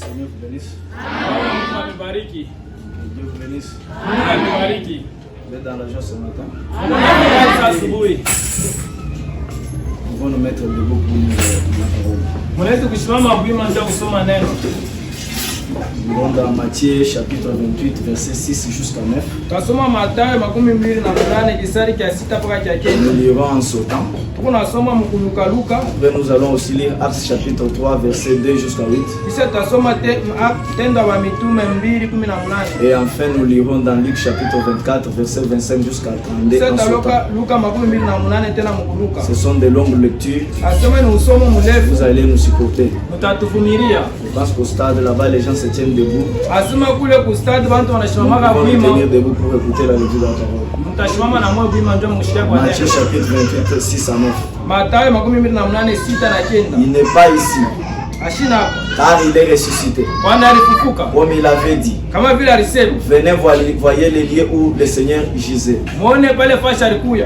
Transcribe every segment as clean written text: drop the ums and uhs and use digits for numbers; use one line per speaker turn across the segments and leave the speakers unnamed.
Seigneur vous bénisse.
Amen. Bariki.
Que Dieu vous bénisse.
Amen. Bariki.
Vous êtes dans la joie ce matin.
Asubuhi.
Nous allons nous mettre debout pour lire la parole.
Mnaweza kusimama bwima ndio kusoma neno.
Nous allons dans Matthieu chapitre 28 verset 6 jusqu'à 9.
Tasoma Mathayo 28 kisari cha 6 mpaka cha 9.
Nous lirons en sautant.
Tunasoma mkuluka Luka.
Après nous allons aussi lire Actes chapitre 3 verset 2 jusqu'à 8.
Kisha tasoma Tendo wa Mitume 2:18.
Et enfin nous lirons dans Luc chapitre 24 verset 25 jusqu'à 32
Kisha
en sautant.
Luka 28 tena mkuluka.
Ce sont de longues lectures.
Asoma ni usomo mrefu.
Vous allez nous supporter.
Mtatuvumilia.
Je pense qu'au stade là-bas les gens se tiennent debout.
Asoma kule ku stade bantu wanashimama
Nous pouvons nous
bwima.
tenir debout pour écouter la lecture de la parole.
Mtashimama na moyo bwima ndio mshike kwa
Matthieu
neno.
chapitre 28 6 à 9.
Mathayo 28 6 na 9.
Il n'est pas ici,
Ashina hapa.
car il est ressuscité.
Bwana alifufuka.
Comme il avait dit,
Kama vile alisema.
venez voyez les lieux où le Seigneur gisait.
Muone pale fasha alikuya.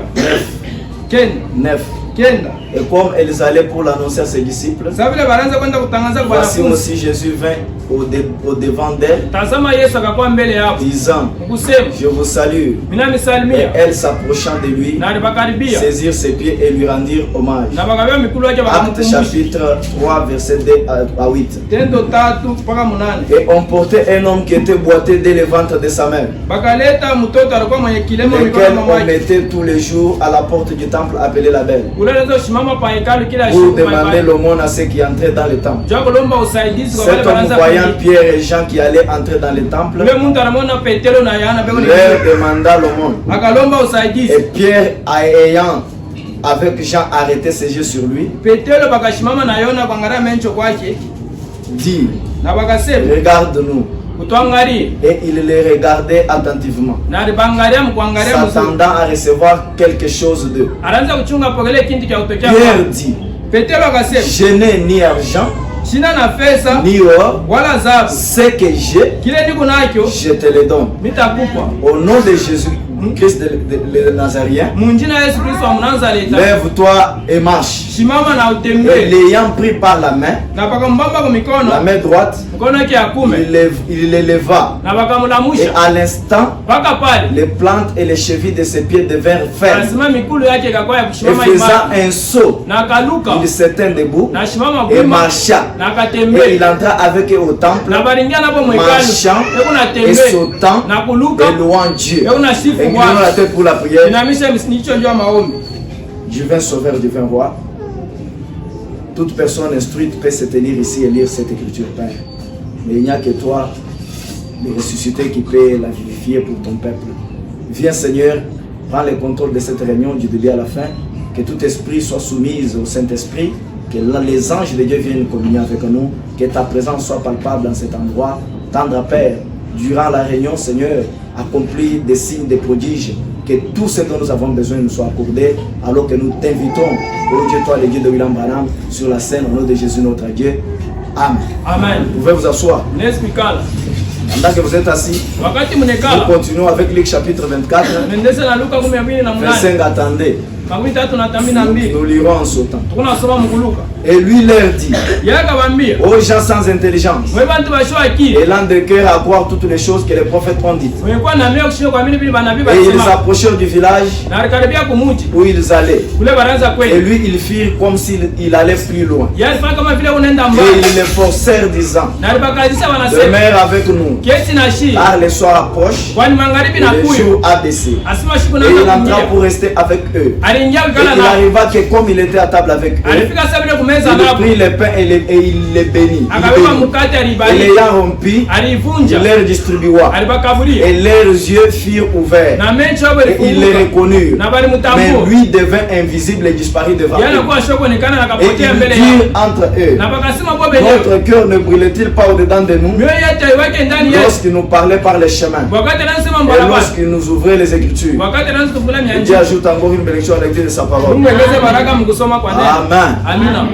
9.
Kenda.
Et comme ils allaient pour l'annoncer à ses disciples,
Sasa vile banaanza kwenda kutangaza kwa
voici
wanafunzi.
aussi Jésus vint au devant d'elle,
Tazama Yesu akakuwa mbele yao.
disant,
Kusema,
je vous salue.
mimi
Et
nisalimia.
elle s'approchant de lui,
Na alibakaribia.
saisir ses pieds et lui rendir hommage.
Na bakabia mikulu yake
Acte
bakamkumbusha.
chapitre 3 verset 2 à 8.
Tendo 3 mpaka 8.
Et on portait un homme qui était boité dès le ventre de sa mère,
Bakaleta mtoto alikuwa mwenye kilema
lequel
mikono
on
mwake.
mettait tous les jours à la porte du temple appelé la Belle,
Ule anaweza kusimama pa hekalu kila
pour
siku
demander l'aumône à ceux qui entraient dans le temple.
Japo lomba usaidizi kwa wale
Cet homme,
banaanza
voyant
kuingia.
Pierre et Jean qui allaient entrer dans le temple,
Ule mtu anamwona Petero na Yohana beko ni.
leur demanda l'aumône.
Akalomba usaidizi.
Et Pierre, ayant avec Jean arrêté ses yeux sur lui,
Petero bakashimama na Yohana kuangalia mencho kwake
dit,
na bakasema
regarde-nous.
kutuangalie.
Et il les regardait attentivement,
Na alibangalia mkuangalia mzuri.
s'attendant à recevoir quelque chose d'eux.
Anaanza kuchunga pokele kintu cha kutokea
Pierre
kwake.
dit,
Petero akasema,
je n'ai ni argent,
sina na pesa
ni or,
wala dhahabu,
ce que j'ai,
kile niko nacho
je te le donne.
nitakupa.
Au nom de Jésus-Christ le Nazarien,
Munjina Yesu Kristo wa Mnazareti,
lève-toi et marche.
simama na
Et
utembee.
l'ayant pris par la main,
Na bakambamba kwa mikono,
la main droite,
mkono yake ya kume,
il l'éleva.
na
Et
bakamlamusha
à l'instant,
mpaka pale.
les plantes et les chevilles de ses pieds devinrent fermes.
Lazima mikulu yake ikakuwa ya
Et
kusimama
faisant
imara.
un saut,
Na akaluka,
il se tint debout
na simama
et
bwima,
marcha.
na
Et
akatembea.
il entra avec eux au temple,
Na baringia napo mwekalu,
marchant
eko na
et
tembea,
sautant
na kuluka,
et louant Dieu.
eko na sifu
Inclinons la
Bwana.
tête pour la prière.
Inamisha msinicho njoo maombi.
Divin Sauveur, divin Roi, toute personne instruite peut se tenir ici et lire cette écriture, Père. Mais il n'y a que toi, le ressuscité, qui peut la vivifier pour ton peuple. Viens, Seigneur, prends le contrôle de cette réunion du début à la fin, que tout esprit soit soumis au Saint-Esprit, que les anges de Dieu viennent communier avec nous, que ta présence soit palpable dans cet endroit. Tendre Père, durant la réunion, Seigneur, accomplis des signes, des prodiges, que tout ce dont nous avons besoin nous soit accordé, alors que nous t'invitons, ô Dieu, toi, le Dieu de William Branham, sur la scène, au nom de Jésus notre Dieu. Amen.
Amen.
Vous pouvez vous asseoir.
Nespikala.
Pendant que vous êtes assis,
Wakati
nous
mnekala,
continuons avec Luc chapitre 24,
mendese na Luka 12:8.
25. Attendez,
32.
nous lirons en sautant.
Tunasoma mkuluka.
Et lui leur dit,
Yeye akabambia,
aux gens sans intelligence,
mwe bantu basho akili.
et l'an de cœur à croire toutes les choses que les prophètes ont dites.
Mwe na mioyo kushinda kuamini vile banabii
Et ils
basema.
approchèrent du village
Na alikaribia kumuji.
où ils allaient.
Kule baraza
Et
kweli.
lui, ils firent comme s'il allait plus loin.
Yeye alifanya kama vile unaenda
Et
mbali.
ils le forcèrent, disant,
Na alibakalisha wanasema,
demeure avec nous,
kesi na shi.
car le soir approche
Kwani magharibi
et
na
le
kuyo.
jour a baissé.
Asema siku
Et
na
il entra
kuingia.
pour rester avec eux.
Aliingia
Et
vikala
il
na.
arriva que comme il était à table avec eux,
Alifika sasa vile kumeza
il
hapo.
prit le pain et il les bénit.
Akabeba mkate
Et
alibariki.
l'ayant rompu,
Alivunja.
il leur distribua.
Alibakaburia.
Et leurs yeux furent ouverts.
Na mencho hapo
Et ils les
ilifunguka.
reconnurent.
Na bali
Mais
mtambua.
lui devint invisible et disparut devant
Yeye
eux.
anakuwa shokuonekana na
Et
kapotea
ils
mbele yao.
dirent entre eux,
Na bakasema kwa benyewe.
notre cœur ne brûle-t-il pas au-dedans de nous
Mioyo yetu iweke ndani yetu.
lorsqu'il nous parlait par les chemins
Wakati anasema
et
mbarabara.
lorsqu'il nous ouvrait les Écritures?
Wakati anaanza kufungula
Et Dieu
mianzo.
ajoute encore une bénédiction à la lecture de sa parole.
Mungu ongeze baraka mkusoma kwa neno.
Amen.
Amina.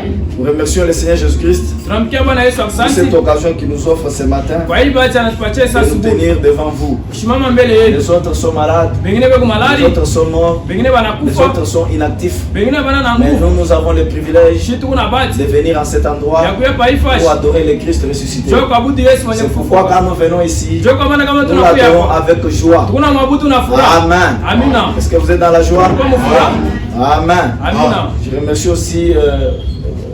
Nous remercions le Seigneur Jésus-Christ
Tunamkia Bwana Yesu
pour
asante
cette occasion qu'il nous offre ce matin
kwa hili bahati anatupatia
de
sasa
nous
asubuhi
tenir devant vous.
kusimama mbele yenu.
Les autres sont malades,
Wengine wako
les
malali,
autres sont morts,
wengine
les
wanakufa,
autres sont inactifs.
wengine bana na
Mais
nguvu.
nous avons le privilège
Sisi tuko na
de
bahati
venir en cet endroit
ya kuya paifashi.
pour adorer le Christ ressuscité.
Njoo kuabudu Yesu mwenye
C'est pourquoi
kufufuka.
quand nous venons ici,
Njoo kwa maana kama
nous
tunakuya
l'adorons
hapa.
avec joie.
Tukuna mwabudu na furaha.
Amen.
Amina.
Est-ce que vous êtes dans la joie?
Kwa furaha.
Amen.
Amina.
Je remercie aussi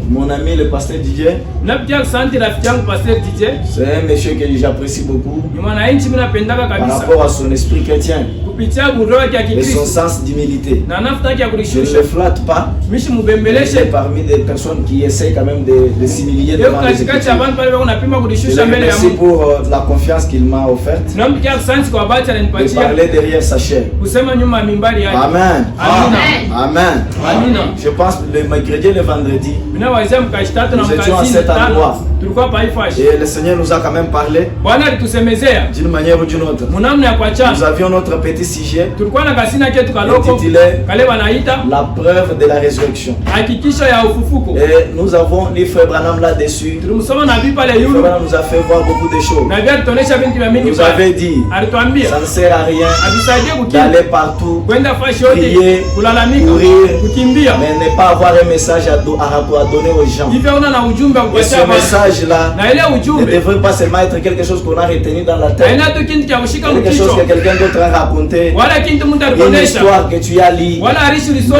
mon ami le pasteur Didier.
Napitia asante rafiki yangu Pastor DJ.
C'est un monsieur que j'apprécie beaucoup
Ni mwananchi mimi napendaka
par
kabisa.
rapport à son esprit chrétien
Kupitia buroho ya
et son
Kikristo.
sens d'humilité.
Na nafuta ya
Je ne
kulishusha.
le flatte pas.
Mishi
Il est
mubembeleshe.
parmi des personnes qui essayent quand même de s'humilier
Leo
devant les
katikati ya
Écritures.
bantu pale wako napima
Je
kulishusha
le
mbele ya
remercie
Mungu.
pour la confiance qu'il m'a offerte
Tunampikia asante kwa bahati
de
alinipatia
parler derrière sa chair.
kusema nyuma ya mimbari yake.
Amen.
Amina.
Amen.
Amina.
Je pense le mercredi et le vendredi,
Mina wazia mkashitatu na
Nous étions à
mkazini
cet endroit.
tano. Tulikuwa paifashi.
et le Seigneur nous a quand même parlé
Bwana alitusemezea
d'une manière ou d'une autre.
munamna ya
Nous
kuachana.
avions notre petit sujet
Tulikuwa na kasina ketu kaloko
intitulé
kale wanaita
La preuve de la résurrection.
hakikisho ya ufufuko.
Et nous avons lu Frère Branham là-dessus.
Tulimsoma nabii pale
Frère
yulu
Branham nous a fait voir beaucoup de choses.
na vya tutonesha binti vya
Il
mingi
nous
pale.
avait dit,
Alituambia
ça ne sert à rien
atusaidie kukimbia
d'aller partout,
kwenda fashi yote
prier,
kulalamika
courir,
kukimbia.
mais ne pas avoir un message à donner aux gens.
Hivyo una na ujumbe wa
Et
kupatia
ce
watu.
message-là
Na ile
ne
ujumbe
devrait pas seulement être quelque chose qu'on a retenu dans la tête,
haina tu kintu cha kushika
quelque chose
mkichwa
que quelqu'un d'autre a raconté,
wala kintu mtu
une
alikuonesha
histoire que tu as lue,
wala arishi
mais
ulisoma.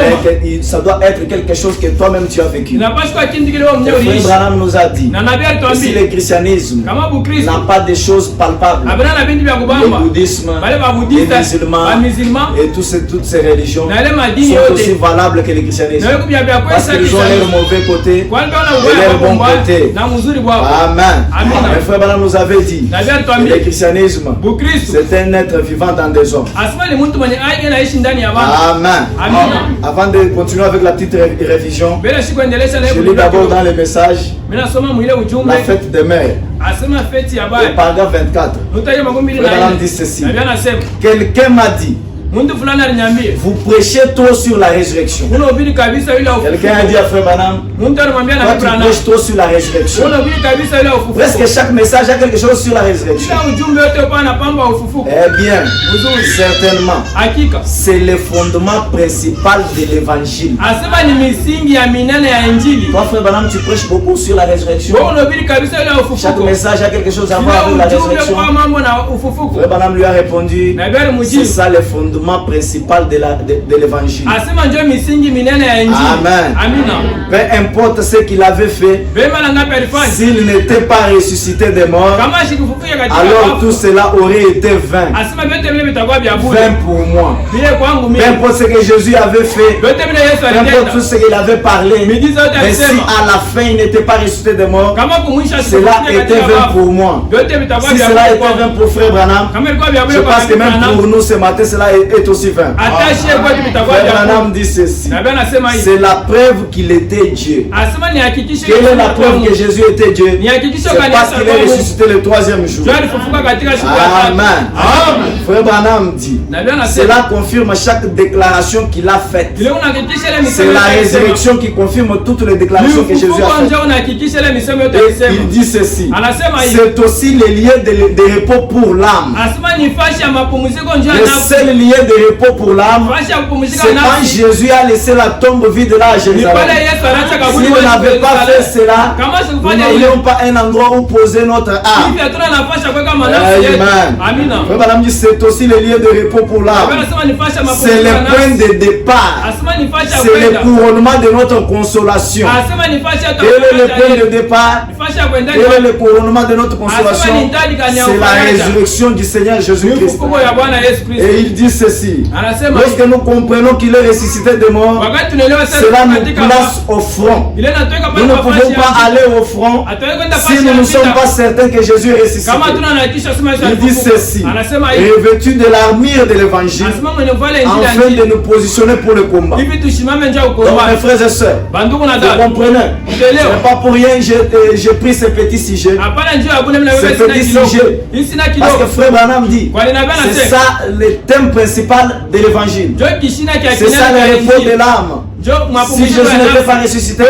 ça doit être quelque chose que toi-même tu as vécu.
Inapaswa kuwa kintu kile wewe
Le
mwenyewe
Frère
uliishi.
Branham nous a dit
Na nabii
que si
alituambia
le christianisme
kama Bukristo
n'a pas de choses palpables,
abana na bintu vya
le
kubamba
bouddhisme,
wale ba
les
budista
musulmans
ba musulman
et toutes ces religions
na ile madini
sont aussi
yote
valables que le christianisme.
na wewe kubya vya
Parce
kwesa
qu'ils ont
kisa
leur mauvais côté
kwani bana
et
ubaya
leur
kwa
bon
mbaya
côté.
na mzuri bwako.
Amen.
Amina.
Le Frère Branham nous avait dit
Nabii
que le
alituambia
christianisme,
Bukristo
c'est un être vivant dans des hommes.
asema ni mtu mwenye aje naishi ndani ya watu.
Amen.
Amina.
Avant de continuer avec la petite révision,
Bila sikuendelesha na
je lis d'abord dans le message
mimi nasoma mwile ujumbe
la fête des mères,
asema feti ya
au
baya
paragraphe 24.
nutaje makumi mbili
Frère
na
Branham
nne.
dit ceci.
Nabii anasema
Quelqu'un m'a dit,
mtu fulani aliniambia
vous prêchez trop sur la résurrection.
unahubiri kabisa ile
Quelqu'un a dit
ufufuko.
à Frère Branham,
Mtu alimwambia
toi
na
tu
Branham
prêches trop sur la résurrection.
unahubiri kabisa ile ufufuko.
Presque chaque message a quelque chose sur la résurrection.
Kila ujumbe wote upa na pamba wa ufufuko.
Eh bien,
Uzuri.
certainement,
Hakika.
c'est le fondement principal de l'évangile.
Asema ni misingi ya minene ya Injili.
Toi, Frère Branham, tu prêches beaucoup sur la résurrection.
Wewe unahubiri kabisa ile
Chaque
ufufuko.
message a quelque chose à voir
Kila
avec la
ujumbe
résurrection.
kwa mambo na ufufuko.
Frère Branham lui a répondu,
Nabii alimjibu.
c'est ça le fondement principal de l'évangile.
Asema ndio misingi minene ya Injili.
Amen.
Amina.
Peu importe ce qu'il avait fait,
Vema la ngapi alifanya?
s'il n'était pas ressuscité des morts,
Kama shikufufuka katika
alors tout
wafu.
cela aurait été vain.
Asema vyote vile vitakuwa vya bure.
Vain pour moi.
Vile kwangu
Peu
mimi.
importe ce que Jésus avait fait,
Vyote vile Yesu
peu importe tout
alitenda.
ce qu'il avait parlé,
Miujiza yote
mais si
alisema.
à la fin il n'était pas ressuscité des morts,
Kama kumwisha
cela était vain pour moi.
vyote vitakuwa
Si
vya
cela
bure
était vain
kwangu.
pour Frère Branham,
Kama ilikuwa vya
je
bure kwa
pense que même
Branham,
pour nous ce matin, cela est aussi vain.
atashie kwetu vitakuwa
Frère
vya
Branham
bure.
dit ceci,
Nabii anasema hivi.
c'est la preuve qu'il était Dieu.
Asema ni hakikisho
Quelle est la preuve que Jésus était Dieu?
Ni hakikisho
C'est parce qu'il est
kanisa
ressuscité le troisième jour.
Ndio alifufuka katika siku ya tatu.
Amen.
Amen.
Frère Branham dit,
Nabii anasema
cela confirme chaque déclaration qu'il a faite.
ile unahakikisha ile
C'est
misemo
la
yote alisema.
résurrection qui confirme toutes les déclarations que Jésus a
Ufufuko ndio
faites.
unahakikisha ile misemo yote
Et
alisema.
il dit ceci,
Anasema hivi.
c'est aussi le lieu de repos pour l'âme.
Asema ni fashi ya mapumziko ndio
Le
nafsi.
seul lieu de repos pour l'âme,
Fashi ya kupumzika
c'est quand
nafsi.
Jésus a laissé la tombe vide là à
Ni pale
Jérusalem.
Yesu anaacha
Si
kaburi
on
kwa
n'avait pas fait cela,
Kama
nous
sikufanya hivyo.
n'aurions pas un endroit où poser notre âme.
Hivi hatuna nafasi ya kuweka manafsi yetu.
Amen.
Amina.
Frère Branham dit, c'est aussi le lieu de repos pour
Nabii
l'âme.
anasema ni fashi ya
C'est le
mapumziko
point
nafsi.
de départ.
Asema ni fashi ya
C'est le
kwenda.
couronnement de notre consolation.
Asema ni fashi ya
Quel est le point de
Ni
départ?
fashi ya kwenda.
Quel est le couronnement de notre consolation?
Asema ni ndani kanya
C'est la
ufaraja.
résurrection du Seigneur
Ni
Jésus-Christ.
ufufuko ya Bwana Yesu
Et
Kristo.
il dit ceci,
Anasema
lorsque nous comprenons qu'il est ressuscité des morts,
wakati tunaelewa sasa
cela nous
katika
place au front.
ile natoka
Nous
pale
ne
kwa
pouvons
fashi
pas
ya
aller au front
atoe kwenda
si
fashi
nous
ya
ne sommes
vita.
pas certains que Jésus est ressuscité.
Kama tuna hakikisha sema Yesu
Il dit
alifufuka.
ceci,
Anasema hivi.
revêtu de l'armure de l'évangile,
Anasema mwenye vale injili ya
afin de
injili.
nous positionner pour le combat.
Hivi tusimame nje
Donc mes
ukomani.
frères et sœurs,
Bandugu na
vous
dada.
comprenez? Ce
Unaelewa?
n'est pas pour rien que j'ai pris ce petit sujet.
Hapana njoo ya bune mna wewe
C'est
sina
petit
kidogo.
sujet.
Hii sina
Parce
kidogo.
que Frère Branham dit,
Kwa nini
c'est ça le thème principal de l'évangile.
Njoo kishina kia
C'est ça le repos de l'âme. Si Jésus n'était pas ressuscité,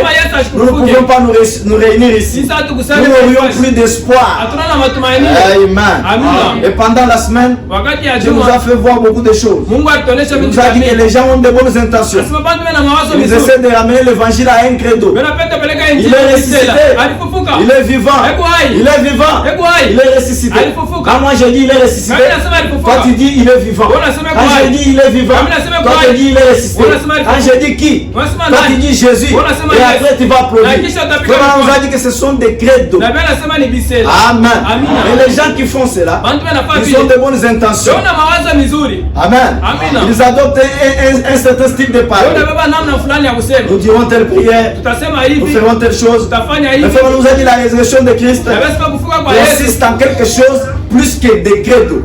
nous ne pouvons pas nous réunir ici. Nous n'aurions plus d'espoir. Amen. Et pendant la semaine, Dieu nous a fait voir beaucoup de choses. Il nous a dit que les gens ont de bonnes intentions. Ils essaient de ramener l'évangile à un credo. Il est ressuscité. Il est vivant. Il est vivant. Il est ressuscité. Quand moi je dis il est ressuscité, toi tu dis il est vivant. Quand je dis il est vivant, toi tu dis il est ressuscité. Quand je dis qui, toi tu dis Jésus. Et après tu vas applaudir. On nous a dit que ce sont des credos. Amen. Et les gens qui font cela, ils ont de bonnes intentions. Amen. Ils adoptent un certain style de parole. Nous dirons telle prière, nous ferons telle chose. Le frère nous a dit la résurrection de Christ consiste en quelque chose plus que des credos.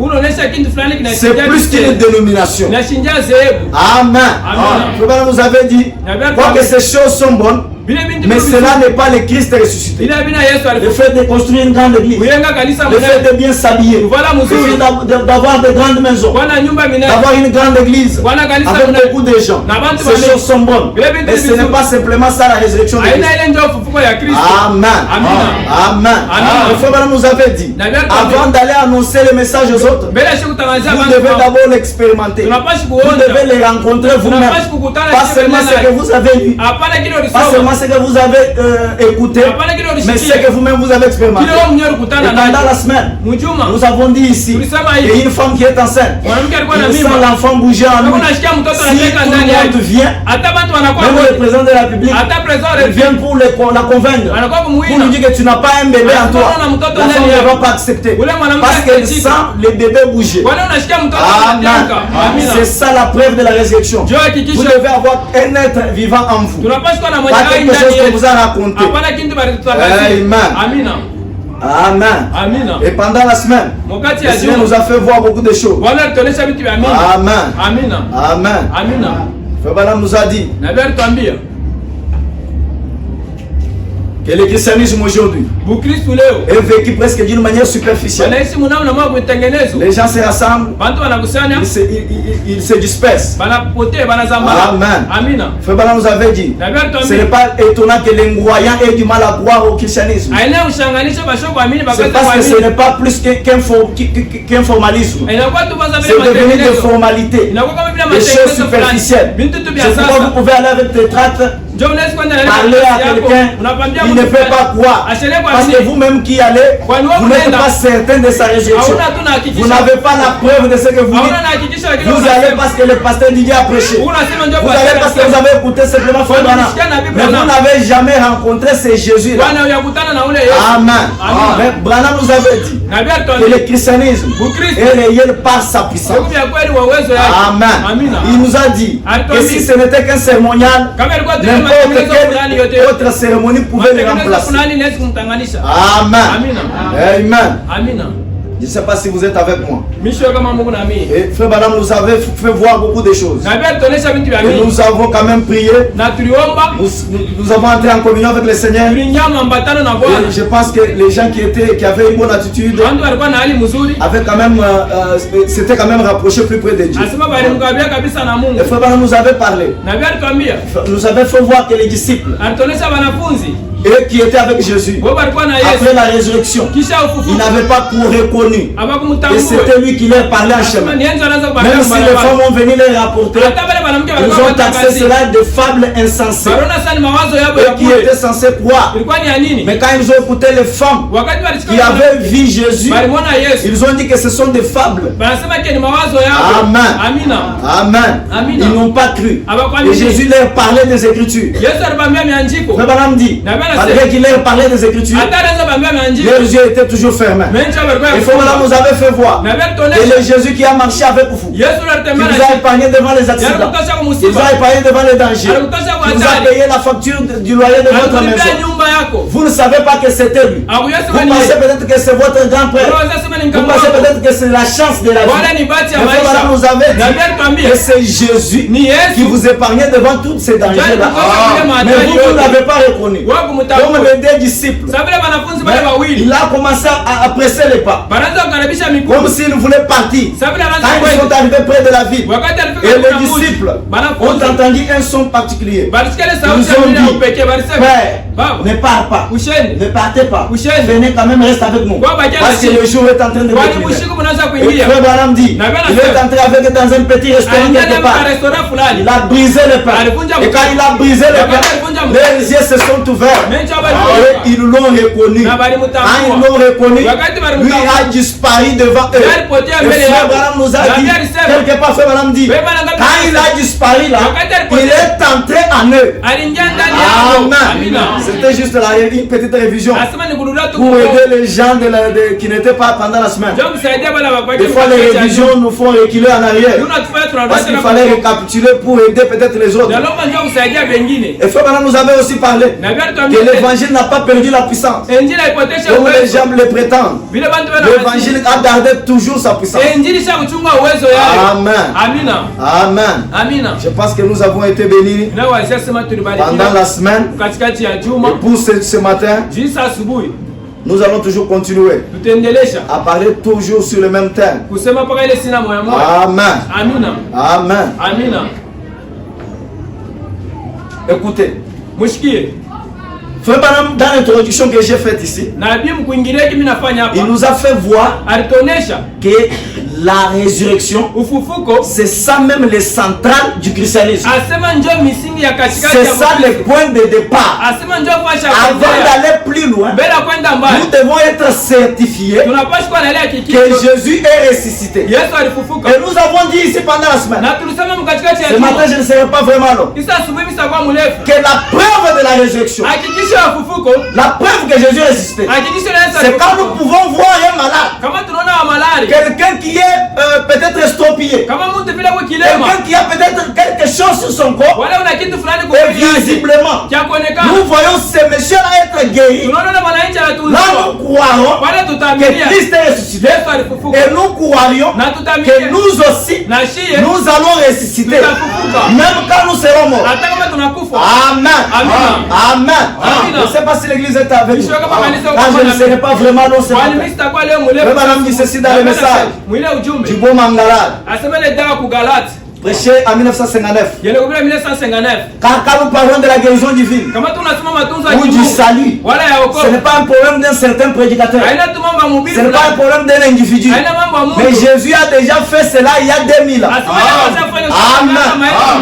C'est plus qu'une dénomination. Amen. Le frère nous avait dit, quoi que ces choses sont bonnes, mais cela n'est pas le Christ ressuscité. Le fait de construire une grande église, le fait de bien s'habiller, le fait d'avoir de grandes maisons, d'avoir une grande église avec beaucoup de gens, ces choses sont bonnes. Mais ce n'est pas simplement ça la résurrection de Christ. Amen. Amen. Le frère nous avait dit, avant d'aller annoncer le message aux autres, vous devez d'abord l'expérimenter. Vous devez les rencontrer vous-même. Pas seulement ce que vous avez lu, pas seulement ce que vous avez écouté, mais ce que vous-même vous avez expérimenté. Et pendant la semaine, nous avons dit ici, et une femme qui est enceinte, il sent l'enfant bouger en lui. Si tout le monde vient, même le président de la République, il vient pour la convaincre, pour lui dire que tu n'as pas un bébé en toi. La femme ne va pas accepter, parce qu'elle sent le bébé bouger. Amen. C'est ça la preuve de la résurrection. Vous devez avoir un être vivant en vous. Pas quelque chose que vous a raconté. Amen. Amen. Et pendant la semaine, le Seigneur nous a fait voir beaucoup de choses. Amen. Amen. Frère Branham nous a dit que le christianisme aujourd'hui est vécu presque d'une manière superficielle. Les gens se rassemblent, ils se dispersent. Amen. Frère Branham nous avait dit, ce n'est pas étonnant que les croyants aient du mal à croire au christianisme. C'est parce que ce n'est pas plus qu'un formalisme. C'est devenu des formalités, des choses superficielles. C'est pourquoi vous pouvez aller avec des tracts, parler à quelqu'un, il ne peut pas croire. Parce que vous-même qui allez, vous n'êtes pas certain de sa résurrection. Vous n'avez pas la preuve de ce que vous dites. Vous allez parce que le pasteur Didier a prêché. Vous allez parce que vous avez écouté simplement Frère Branham. Mais vous n'avez jamais rencontré ce Jésus-là. Amen. Mais Branham nous avait dit que le christianisme est réel par sa puissance. Amen. Il nous a dit que si ce n'était qu'un cérémonial, n'importe quelle autre cérémonie pouvait le remplacer. Amen. Amen. Je ne sais pas si vous êtes avec moi. Et Frère Branham nous avait fait voir beaucoup de choses. Et nous avons quand même prié. Nous avons entré en communion avec le Seigneur. Et je pense que les gens qui avaient une bonne attitude avaient quand même, s'étaient quand même rapprochés plus près de Dieu. Et Frère Branham nous avait parlé. Nous avait fait voir que les disciples et qui étaient avec Jésus après la résurrection, ils n'avaient pas reconnu et c'était lui qui leur parlait en chemin. Même si les femmes ont venu les rapporter, ils ont taxé cela de fables insensées et qui étaient censés croire. Mais quand ils ont écouté les femmes qui avaient vu Jésus, ils ont dit que ce sont des fables. Amen. Amen. Ils n'ont pas cru. Et Jésus leur parlait des Écritures. Frère Branham dit, malgré qu'il leur parlait des Écritures, leurs yeux étaient toujours fermés. Et Frère Branham nous avait fait voir. Et le Jésus qui a marché avec vous, qui nous a épargné devant les accidents, qui nous a épargné devant les dangers, qui nous a payé la facture du loyer de votre maison. Vous ne savez pas que c'était lui. Vous pensez peut-être que c'est votre grand frère. Vous pensez peut-être que c'est la chance de la vie. Mais Frère Branham nous avait dit que c'est Jésus qui vous épargnait devant tous ces dangers-là. Mais vous ne l'avez pas reconnu. comme les deux disciples. Il a commencé à presser les pas. Comme s'il voulait partir. Quand ils sont arrivés près de la ville, et les disciples ont entendu un son particulier. Ils ont dit, Père, ne pars pas, ne partez pas, venez quand même, reste avec nous. Parce que le jour est en train de décliner. Et Frère Branham dit, il est entré avec dans un petit restaurant quelque part. Il a brisé le pain. Et quand il a brisé le pain, les yeux se sont ouverts. Et ils l'ont reconnu. Quand ils l'ont reconnu, lui a disparu devant eux. Et Frère Branham nous a dit, quelque part Frère Branham dit, quand il a disparu là, il est entré en eux. Amen. C'était juste une petite révision pour aider les gens qui n'étaient pas pendant la semaine. Des fois les révisions nous font reculer en arrière. Parce qu'il fallait récapituler pour aider peut-être les autres. Et Frère Branham nous avait aussi parlé que l'évangile n'a pas perdu la puissance. Comme les gens le prétendent. L'évangile a gardé toujours sa puissance. Amen. Amen. Je pense que nous avons été bénis pendant la semaine. Et pour ce matin, nous allons toujours continuer à parler toujours sur le même thème. Amen. Amen. Écoutez. Frère Branham, dans l'introduction que j'ai faite ici, il nous a fait voir que la résurrection, c'est ça même le central du christianisme. C'est ça le point de départ. Avant d'aller plus loin, nous devons être certifiés que Jésus est ressuscité. Et nous avons dit ici pendant la semaine, ce matin je ne serai pas vraiment long, que la preuve de la résurrection, la preuve que Jésus est ressuscité, c'est quand nous pouvons voir un malade, quelqu'un qui est peut-être estropié, quelqu'un qui a peut-être quelque chose sur son corps, et visiblement nous voyons ce monsieur-là être guéri. Là nous croirons que Christ est ressuscité, et nous croirions que nous aussi nous allons ressusciter même quand nous serons morts. Amen. Amen. Je ne sais pas si l'église est avec nous. Je ne serai pas vraiment long ce matin. Le madame dit ceci dans le message du bon Mangalad, prêché en 1959. Car quand nous parlons de la guérison divine ou du salut, ce n'est pas un problème d'un certain prédicateur. Ce n'est pas un problème d'un individu. Mais Jésus a déjà fait cela il y a 2000 ans. Amen.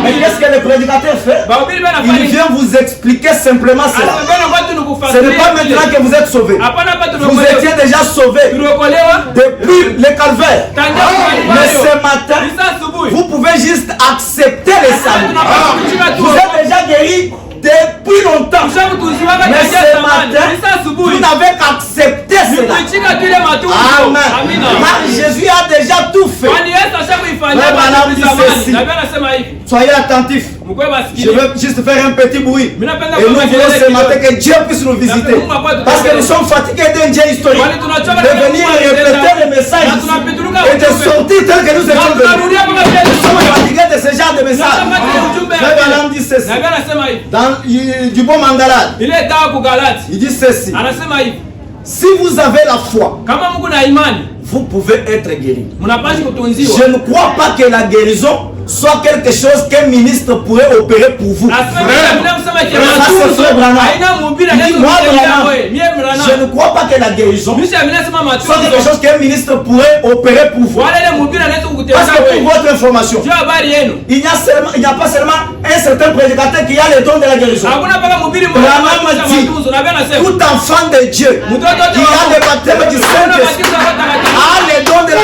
Mais qu'est-ce que le prédicateur fait? Il vient vous expliquer simplement cela. Ce n'est pas maintenant que vous êtes sauvés. Vous étiez déjà sauvés depuis le calvaire. Mais ce matin, vous pouvez juste accepter le salut. Vous êtes déjà guéri depuis longtemps. Mais ce matin, vous n'avez qu'accepté cela. Amen. Car Jésus a déjà tout fait. Mais madame dit ceci. Soyez attentifs. Je veux juste faire un petit bruit. Et nous voulons ce matin que Dieu puisse nous visiter. Parce que nous sommes fatigués d'un Dieu historique. De venir répéter le message et de sortir tel que nous étions venus. Nous sommes fatigués de ce genre de message. Mais madame dit ceci. Dans du bon Mangalad, il dit ceci. Si vous avez la foi, vous pouvez être guéri. Je ne crois pas que la guérison soit quelque chose qu'un ministre pourrait opérer pour vous. Je ne crois pas que la guérison soit quelque chose qu'un ministre pourrait opérer pour vous. Parce que pour votre information, il n'y a pas seulement un certain prédicateur qui a le don de la guérison. Branham dit, tout enfant de Dieu qui a le baptême du Saint-Esprit a le don de la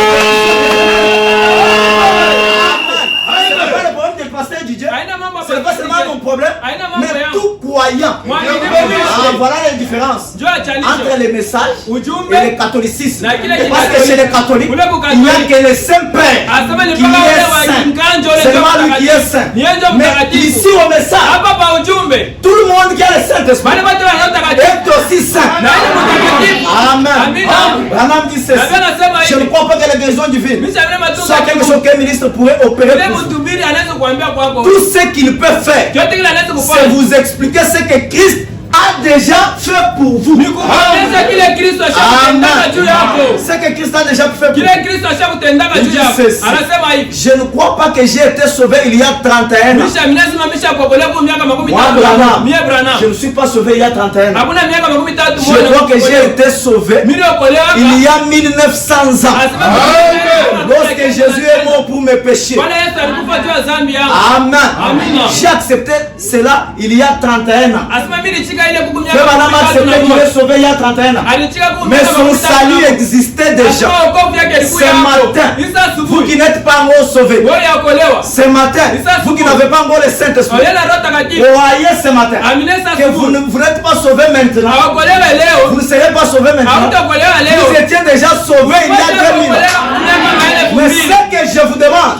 c'est pas seulement mon problème, mais tout croyant. Voilà la différence entre les messages et le catholicisme. Parce que chez les catholiques, il n'y a que le Saint-Père qui est saint. C'est lui qui est saint. Mais ici au message, tout le monde qui a le Saint-Esprit est aussi saint. Amen. Branham dit ceci. Je ne crois pas que la guérison divine soit quelque chose qu'un ministre pourrait opérer pour vous. Tout ce qu'il peut faire, c'est vous expliquer ce que Christ a a déjà fait pour vous.
Nikuonyesha kile Kristo ashakutendaka juu yako.
C'est que Christ a déjà fait pour
Kile Kristo ashakutendaka
vous.
juu yako. Anasema hivi.
Je ne crois pas que j'ai été sauvé il y a 31 ans.
Misha minasema misha kuokolewa kwa miaka 30.
Moi, Branham,
Mie Branham.
je ne suis pas sauvé il y a 31 ans.
Hakuna miaka 30
Je crois que j'ai été sauvé il y a 1900 ans. Lorsque Jésus est mort pour mes péchés. Amen. J'ai accepté cela il y a 31 ans. Frère Branham a accepté qu'il est sauvé il y a 31 ans. Mais son salut existait déjà. Ce matin, vous qui n'êtes pas encore sauvés, ce matin, vous qui n'avez pas encore le Saint-Esprit, croyez ce matin que vous n'êtes pas sauvés maintenant. Vous ne serez pas sauvés maintenant. Vous étiez déjà sauvés il y a 2000 ans. Mais ce que je vous demande,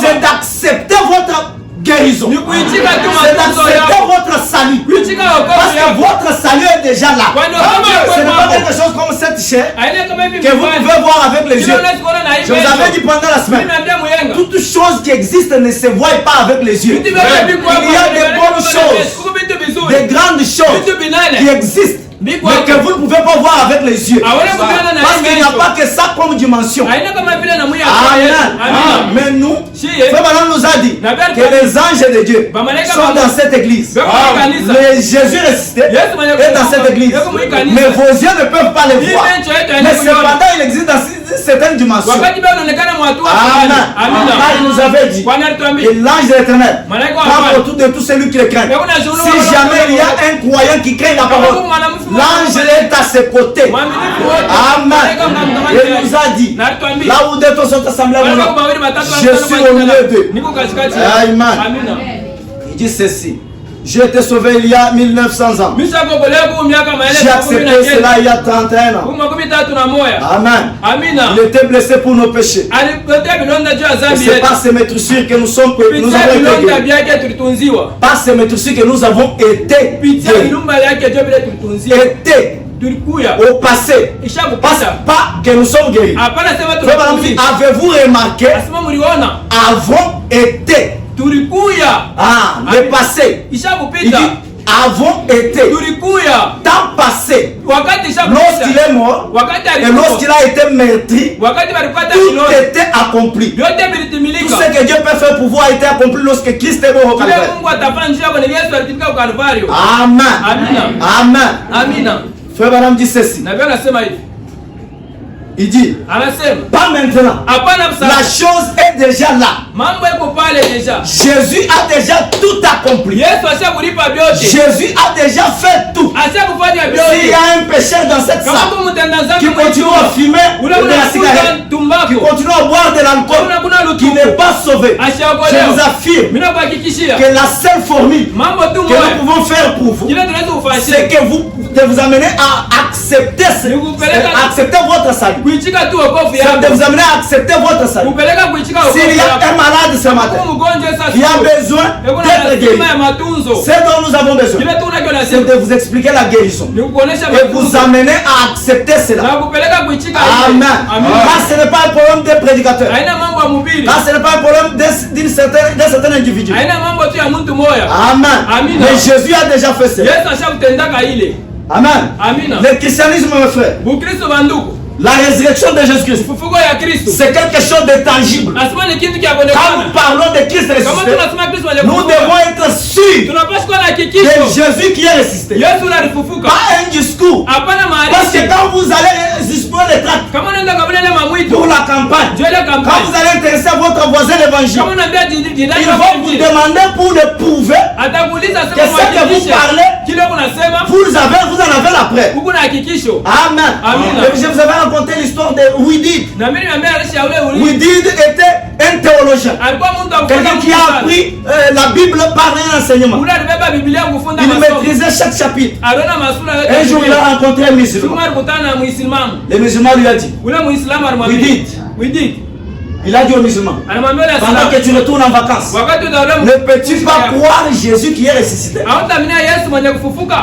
c'est d'accepter votre guérison. C'est d'accepter votre salut. Parce que votre salut est déjà là. Ce n'est pas quelque chose comme cette chair que vous pouvez voir avec les yeux. Je vous avais dit pendant la semaine, toute chose qui existe ne se voit pas avec les yeux. Il y a des bonnes choses, des grandes choses qui existent, mais que vous ne pouvez pas voir avec les yeux. Parce qu'il n'y a pas que ça comme dimension. Amen. Mais nous, Frère Branham nous a dit que les anges de Dieu sont dans cette église. Mais Jésus ressuscité est dans cette église. Mais vos yeux ne peuvent pas les voir. Mais cependant, il existe dans certaines dimensions. Amen. Car il nous avait dit que l'ange de l'Éternel prend autour de tout celui qui le craint. Si jamais il y a un croyant qui craint la parole, l'ange est à ses côtés. Amen. Il nous a dit, là où deux sont assemblés, je suis au milieu d'eux. Amen. Il dit ceci. J'ai été sauvé il y a 1900 ans. J'ai accepté cela il y a 31 ans. Amen. Il était blessé pour nos péchés. Et c'est par ces meurtrissures que nous avons été guéris. Par ces meurtrissures que nous avons été guéris. Au passé, pas que nous sommes guéris. Avez-vous remarqué, avons été, le passé, il dit avons été, temps passé, lorsqu'il est mort et lorsqu'il a été meurtri, tout était accompli. Tout ce que Dieu peut faire pour vous a été accompli lorsque Christ est mort au Calvaire. Amen. Amen. Frère Branham dit ceci. Il dit, pas maintenant. La chose est déjà là. Jésus a déjà tout accompli. Jésus a déjà fait tout. S'il y a un pécheur dans cette salle qui continue à fumer de la cigarette, qui continue à boire de l'alcool, qui n'est pas sauvé, je vous affirme que la seule formule que nous pouvons faire pour vous, c'est que de vous amener à accepter votre salut. C'est de vous amener à accepter votre salut. S'il y a un malade ce matin qui a besoin d'être guéri, ce dont nous avons besoin, c'est de vous expliquer la guérison et vous amener à accepter cela. Amen. Car ce n'est pas un problème des prédicateurs. Car ce n'est pas un problème d'un certain individu. Amen. Mais Jésus a déjà fait cela. Amen. Le christianisme, mes frères, la résurrection de Jésus-Christ, c'est quelque chose de tangible. Quand nous parlons de Christ ressuscité, nous devons être sûrs que Jésus qui est ressuscité. Pas un discours. Parce que quand vous allez distribuer les tracts pour la campagne, quand vous allez intéresser votre voisin l'évangile, il va vous demander pour le prouver que ce que vous parlez, vous en avez la preuve. Amen. Et je vous avais raconté l'histoire de Ouidid. Ouidid était un théologien. Quelqu'un qui a appris la Bible par un enseignement. Il maîtrisait chaque chapitre. Un jour, il a rencontré un musulman. Le musulman lui a dit, Ouidid, il a dit au musulman, pendant que tu retournes en vacances, ne peux-tu pas croire Jésus qui est ressuscité?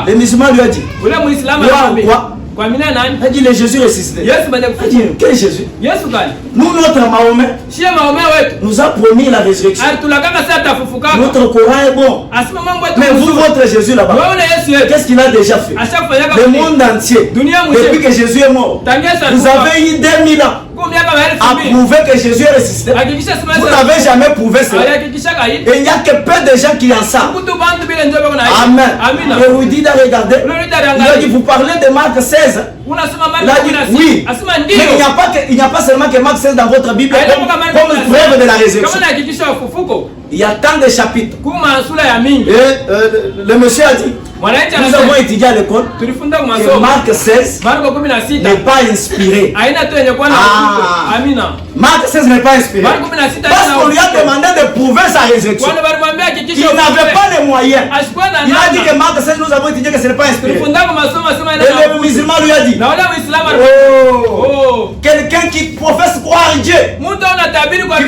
Le musulman lui a dit, croire quoi?
Kuamini nani?
Il dit le Jésus ressuscité.
Yesu baada
Il dit quel Jésus?
Yesu gani?
Nous, notre Mahomet
Shia Mahomet wetu.
nous a promis la résurrection.
Tulakaka sasa atafufuka.
Notre Coran est bon.
Asema mambo yetu.
Mais vous, votre Jésus là-bas,
Wewe Yesu yetu.
qu'est-ce qu'il a déjà fait?
Ashafanya
Le monde entier, depuis que Jésus est mort, vous avez eu 2000 ans à prouver que Jésus est ressuscité. Vous n'avez jamais prouvé cela. Et il n'y a que peu de gens qui en savent. Amen. Et vous dites à regarder, il a dit, vous parlez de Marc 16. Il a dit, oui. Mais il n'y a pas seulement que Marc 16 dans votre Bible comme preuve de la résurrection. Il y a tant de chapitres. Et le monsieur a dit, nous avons étudié à l'école que Marc 16 n'est pas inspiré. Marc 16 n'est pas inspiré. Parce qu'on lui a demandé de prouver sa résurrection. Il n'avait pas les moyens. Il a dit que Marc 16, nous avons étudié que ce n'est pas inspiré. Et le musulman lui a dit, oh, quelqu'un qui professe croire en Dieu, qui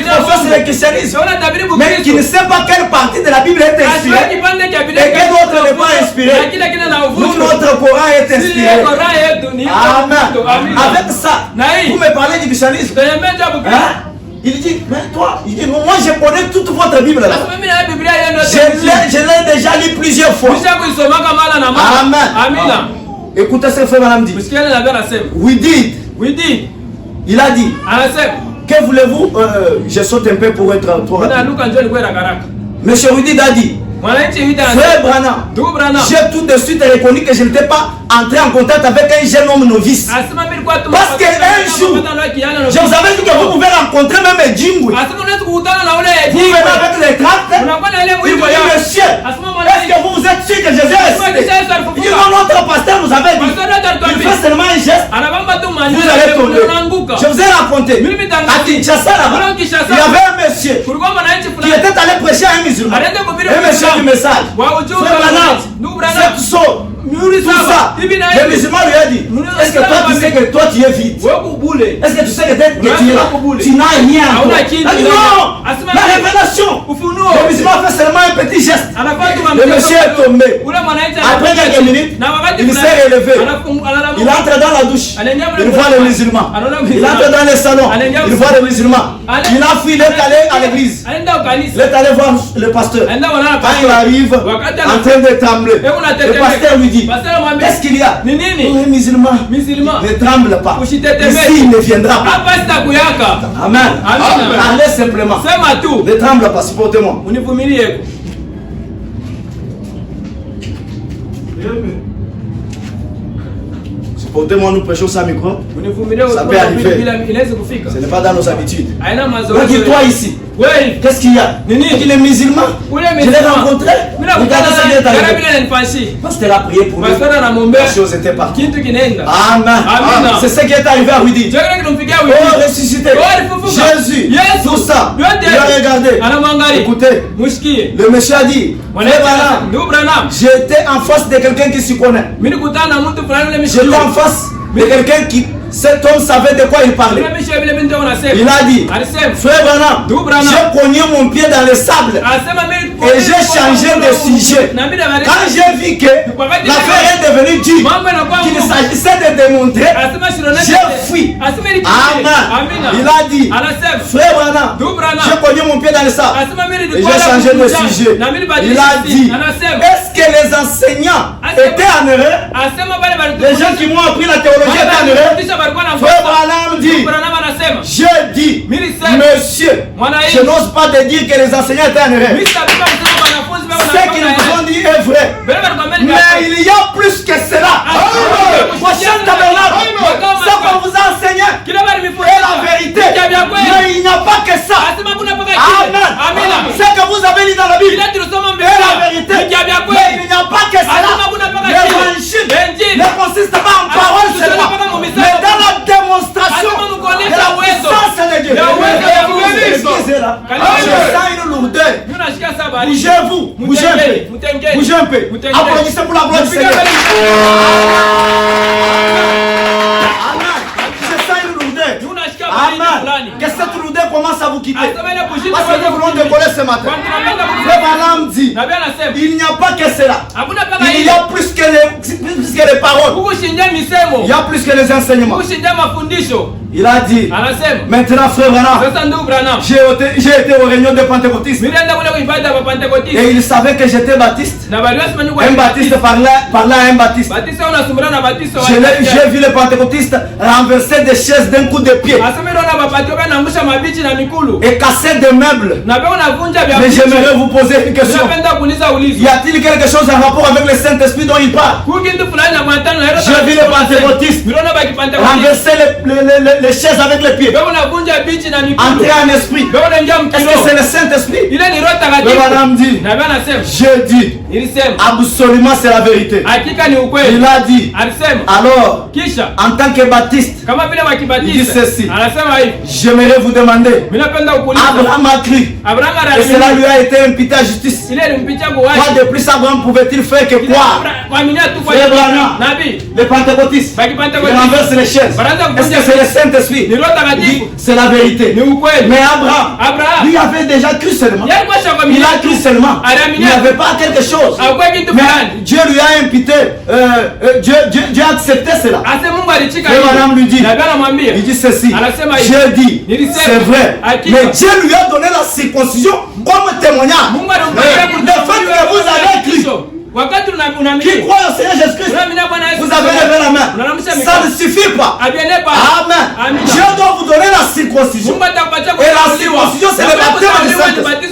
professe le christianisme, mais qui ne sait pas quelle partie de la Bible est inspirée et quelle autre n'est pas inspirée. Nous, notre Coran est inspiré. Amen. Avec ça, vous me parlez du christianisme. Hein? Il dit, mais toi, il dit, moi je connais toute votre Bible là. Je l'ai déjà lu plusieurs fois. Amen. Écoutez ce frère madame dit. We did. Il a dit. Que voulez-vous? Je saute un peu pour être trop rapide. Monsieur Rudi a dit. Frère Branham, j'ai tout de suite reconnu que je n'étais pas entré en contact avec un jeune homme novice. Parce qu'un jour, je vous avais dit que vous pouvez rencontrer même un djingou. Vous venez avec les tracts. Il vous dit, monsieur, est-ce que vous êtes sûr que Jésus est ressuscité? Il dit, non, notre pasteur nous avait dit. Il fait seulement un geste. Vous allez tomber. Je vous ai raconté. À Kinshasa là-bas, il y avait un monsieur qui était allé prêcher à un musulman. Un monsieur du message. Cette sauce, tout ça. Le musulman lui a dit, est-ce que toi tu sais que toi tu es vide? Est-ce que tu sais que tu n'as rien en toi? Il a dit non, la révélation. Le musulman fait seulement un petit geste. Le monsieur est tombé. Après quelques minutes, il s'est relevé. Il entre dans la douche. Il voit le musulman. Il entre dans le salon. Il voit le musulman. Il a fui, il est allé à l'église. Il est allé voir le pasteur. Quand il arrive, en train de trembler, le pasteur lui dit, qu'est-ce qu'il y a? Le musulman ne tremble pas. Ici, il ne viendra pas. Amen. Parlez simplement. Ne tremble pas, supportez-moi. Supportez-moi, nous prêchons sans micro. Ça peut arriver. Ce n'est pas dans nos habitudes. Donc, toi ici, qu'est-ce qu'il y a? Il dit les musulmans. Je l'ai rencontré. Regardez ce qui est arrivé. Pasteur a prié pour nous. La chose était partie. Amen. C'est ce qui est arrivé à Rudy. Oh, ressuscité. Jésus. Tout ça. Il a regardé. Écoutez. Le monsieur a dit, j'étais en face de quelqu'un qui s'y connaît. J'étais en face de quelqu'un qui, cet homme savait de quoi il parlait. Il a dit, frère Branham, j'ai cogné mon pied dans le sable et j'ai changé de sujet. Quand j'ai vu que l'affaire est devenue dure, qu'il s'agissait de démontrer, j'ai fui. Amen. Il a dit, frère Branham, j'ai cogné mon pied dans le sable et j'ai changé de sujet. Il a dit, est-ce que les enseignants étaient en erreur? Les gens qui m'ont appris la théologie étaient en erreur? Frère Branham dit, je dis, monsieur, je n'ose pas te dire que les enseignants étaient en erreur. Ce qu'ils nous ont dit est vrai. Mais il y a plus que cela. Prochain tabernacle, ça qu'on vous a enseigné est la vérité. Mais il n'y a pas que ça. Amen. Ce que vous avez lu dans la Bible est la vérité. Mais il n'y a pas que cela. L'évangile ne consiste pas en parole seulement, mais dans la démonstration de la puissance de Dieu. Je sens une lourdeur. Bougez-vous. Bougez un peu. Applaudissez pour la gloire du Seigneur. Amen. Je sens une lourdeur. Amen. Que cette lourdeur commence à vous quitter. Parce que nous voulons décoller ce matin. Branham dit,
Nabii anasema
il n'y a pas que cela.
hakuna mpaka
Il y
hilo.
a plus que les paroles.
Kukushindia misemo.
Il y a plus que les enseignements.
Kukushindia mafundisho.
Il a dit,
Anasema
maintenant frère Branham,
sasa ndugu Branham,
j'ai été aux réunions de pentecôtistes.
nilienda kule kuibada wa Pentecoste.
Et il savait que j'étais baptiste.
Na bali wasema nyuko
Un baptiste parlait à un baptiste.
Batista unasumbana na Batista wa.
J'ai vu les pentecôtistes renverser des chaises d'un coup de pied
Asema ndio na Batista wanaangusha mabichi na mikulu.
et casser des meubles.
Na pia unavunja vya.
Mais j'aimerais vous poser une question.
Napenda kuuliza ulizo.
Y a-t-il quelque chose en rapport avec le Saint-Esprit dont il parle?
Kukindu fulani na kuatana na hilo.
J'ai vu les pentecôtistes
Niliona baki Pentecoste.
renverser les chaises avec les pieds.
Wewe unavunja bichi na mikulu.
Entrer en esprit.
Wewe unaingia
Est-ce
mkilo.
que c'est le Saint-Esprit?
Ile ni roho
Le
takatifu.
Branham dit,
Na bia anasema
j'ai dit,
nilisema
absolument c'est la vérité.
hakika ni ukweli.
Il a dit,
Alisema
alors,
kisha
en tant que baptiste,
kama vile
il dit
wakibatisa
ceci,
anasema hivi,
j'aimerais vous demander,
mimi napenda kukuuliza
Abraham a cru,
Abraham
et cela lui
aliamini
a été imputé à justice.
ile ilimpitia
Quoi
kuwahi
de plus Abraham pouvait-il faire que croire?
kuamini tu kwa
Frère Branham,
nabii
les pentecôtistes,
baki
ils
Pentecoste
renversent les chaises. Est-ce que c'est le Saint-Esprit?
ni roho
Il
takatifu
dit, c'est la vérité.
ni ukweli.
Mais Abraham, lui avait déjà cru seulement.
yeye kwa shaka
Il a cru seulement. Il
aliamini
n'avait pas quelque chose.
akwa kitu
Mais
fulani
Dieu lui a imputé, Dieu a accepté cela.
ase Mungu alichika
Frère Branham lui dit,
nabii anamwambia
il dit ceci,
Anasema hivi.
j'ai dit,
Nilisema,
c'est vrai,
hakika.
mais Dieu lui a donné la circoncision comme témoignage.
Mungu alimpatia
Le fait que vous avez cru,
wakati
qui
unaamini
croit au Seigneur Jésus-Christ,
unaamini Bwana Yesu
vous avez levé la main.
Unaramisha
Ça
mikono.
ne suffit pas.
abiende pa
Amen.
Amen.
Dieu doit vous donner la circoncision.
Mungu atakupatia
Et la circoncision, c'est le baptême du Saint-Esprit.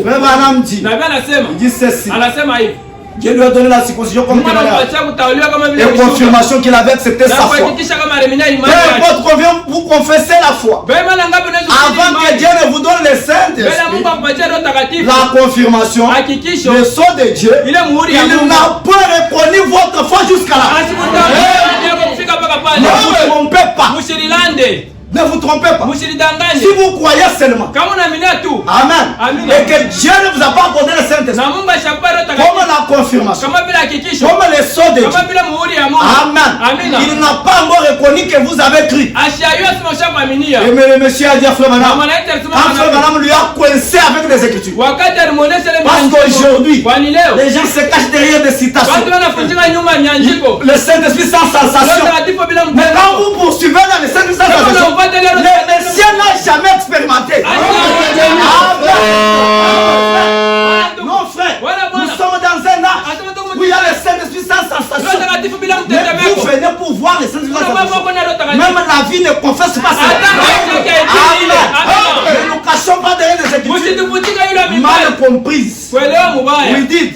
Frère Branham dit,
nabii anasema
il dit ceci.
anasema hivi
Dieu lui a donné la circoncision comme
Mungu
témoignage.
anakupatia kutauliwa kama vile
Et
ushuhuda.
confirmation qu'il avait accepté
Na
sa foi.
kuhakikisha kama alimenya imani
Peu
yake.
importe combien vous confessez la foi,
Bema na ngapi unaweza
avant que
imani?
Dieu ne vous donne le
Mbele ya
Saint-Esprit,
Mungu akupatie roho takatifu
la confirmation,
hakikisho
le sceau de Dieu,
ile muhuri ya
il
Mungu
n'a pas reconnu votre foi jusqu'à là.
asikutaka kufika mpaka pale.
Ne vous trompez pas.
Mushirilande
Ne vous trompez pas.
mushiridanganye
Si vous croyez seulement,
kama unaamini tu
Amen,
Amen.
et que Dieu ne vous a pas accordé le Saint-Esprit,
na Mungu ashakupa roho
comme
takatifu
la confirmation,
kama vile hakikisho
comme le sceau de Dieu,
kama vile muhuri ya Mungu.
Amen,
Amina.
il n'a pas encore reconnu que vous avez cru.
Ashayua sima ushakuaminia.
Et le monsieur a dit à Frère
Na
Branham,
malaika alisema
quand Frère
kana-
Branham lui a coincé avec des écritures.
wakati alimuonesha ile
Parce
maandiko.
qu'aujourd'hui,
Kwani leo
les gens se cachent derrière des citations.
watu wanafunjika nyuma ya nyandiko.
Le Saint-Esprit sans
Roho
sensation.
takatifu bila
Mais quand
mtendo.
vous poursuivez dans le Saint-Esprit sans
Kama
sensation,
unaupata ile roho
le
takatifu-
Messie n'a jamais expérimenté. Amen. Non frère,
Voilà, voilà.
nous sommes dans un âge
Asema tu
où il y a le Saint-Esprit sans
Roho
sensation.
takatifu bila
Mais
mtetemeko.
vous venez pour voir le Saint-Esprit sans
Kuna mambo
sensation.
kuna roho takatifu.
Même la vie ne confesse pas ça.
Hata maisha yake ile.
Amen. Ne nous cachons pas derrière les écritures
Msitufutika yule
mal
mibaya.
comprises.
Kuelewa mubaya.
We did.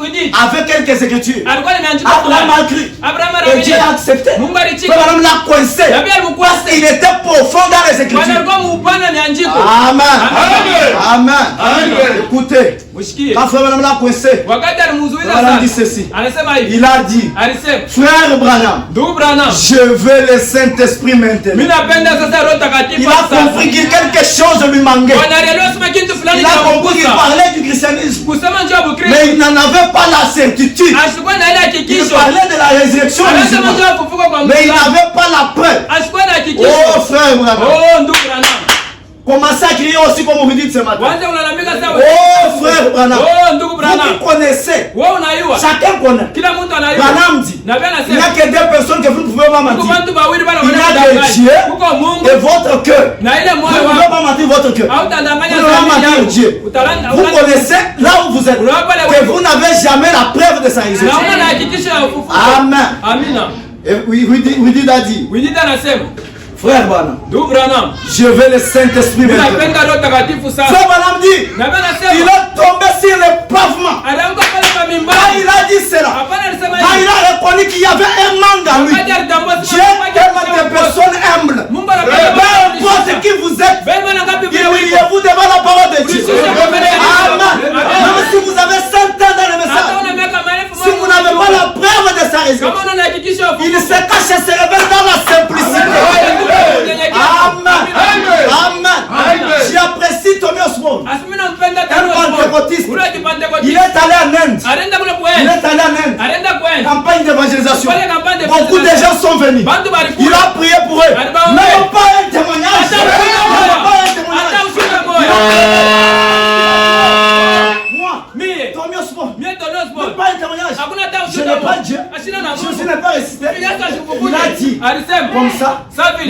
We did.
Avec quelques écritures.
Alikuwa nimeandika
Abraham a
fulani.
cru.
Abraham
Et Dieu a
aliamini.
accepté.
Mungu alichika.
Frère Branham l'a coincé.
Nabii alimkwasa.
Il était profond dans les
Bwana
écritures.
alikuwa muupana miandiko.
Amen.
Amen.
Amen. Écoutez,
Mshikie.
quand Frère Branham l'a coincé,
Wakati alimuzuiza
Branham
sana.
dit ceci.
Anasema hivi.
Il a dit,
Alisema,
Frère Branham,
ndugu Branham,
je veux le Saint-Esprit maintenant.
mimi napenda sasa Roho Takatifu
Il a compris que quelque chose lui manquait.
Wanaelewa sema kitu fulani
Il a compris qu'il
kinamgusa.
parlait du christianisme.
Kusema njoo
Mais
Ukristo.
il n'en avait pas la certitude.
Asikuwa na ile
Il
hakikisho.
parlait de la résurrection des
Anasema
humains.
njoo kufuka kwa
Mais il
Mungu.
n'avait pas la preuve.
Asikuwa na
Oh
hakikisho.
frère Branham,
Oh ndugu Branham.
commencez à crier aussi comme vous dites ce matin.
Kwanza unalalamika sasa.
Oh frère Branham,
Oh ndugu
vous
Branham.
qui connaissez,
Wewe unayua.
chacun connaît.
Kila mtu anayua.
Branham dit,
Na pia
il n'y a
anasema
que deux personnes que vous ne pouvez pas
kuko
mentir.
watu wawili bana
Il y a
wanadanganya.
que Dieu
Kuko Mungu
et votre cœur.
na ile
Vous
moyo
ne pouvez
wako.
pas mentir votre cœur.
Hautadanganya
Vous ne pouvez pas
dhamiri
mentir
yako.
Dieu.
Utalanda
Vous connaissez là où vous êtes que vous n'avez jamais la preuve de sa résurrection.
naona na hakikisho ya ufufuko.
Amen.
Amina.
Et we did a dit,
Windita anasema,
frère Branham,
ndugu Branham,
je veux le Saint-Esprit
mimi
maintenant.
napenda Roho Takatifu sana.
Frère Branham dit,
Na pia
il
anasema
est tombé sur le pavement.
alianguka pale kwa
Quand
mimbari.
il a dit cela,
Hapana alisema
quand il
hivi.
a reconnu qu'il y avait un manque en lui,
Wakati alitambua sema
Dieu tellement de personnes humbles.
Mungu anapenda
Peu
watu
importe
wanaoshusha.
qui vous êtes,
Bema na ngapi vile wiko.
humiliez-vous devant la parole de Dieu.
Ulishusha kwa mbele ya Mungu.
Amen. Même si vous avez 100 ans dans le
Hata
message,
una miaka marefu
si vous n'avez pas la preuve de sa résurrection,
kama una hakikisho ya
il
ufufuko.
se cache et se révèle dans la simplicité. Amen. Amen. J'apprécie Tony Osborne.
Asimi nampenda
Un
tano
pentecôtiste.
Ule kipentekosti.
Il est allé en Inde.
Alienda kule
Il
kuenda.
est allé en Inde.
Alienda kuenda.
Campagne d'évangélisation.
Pale kampani
Beaucoup de gens sont venus.
Bantu
Il
balikuja.
a prié pour eux. Même pas un témoignage.
Hata
Même
ushuhuda
pas un
moja. Hata
témoignage.
ushuhuda moja.
Moi,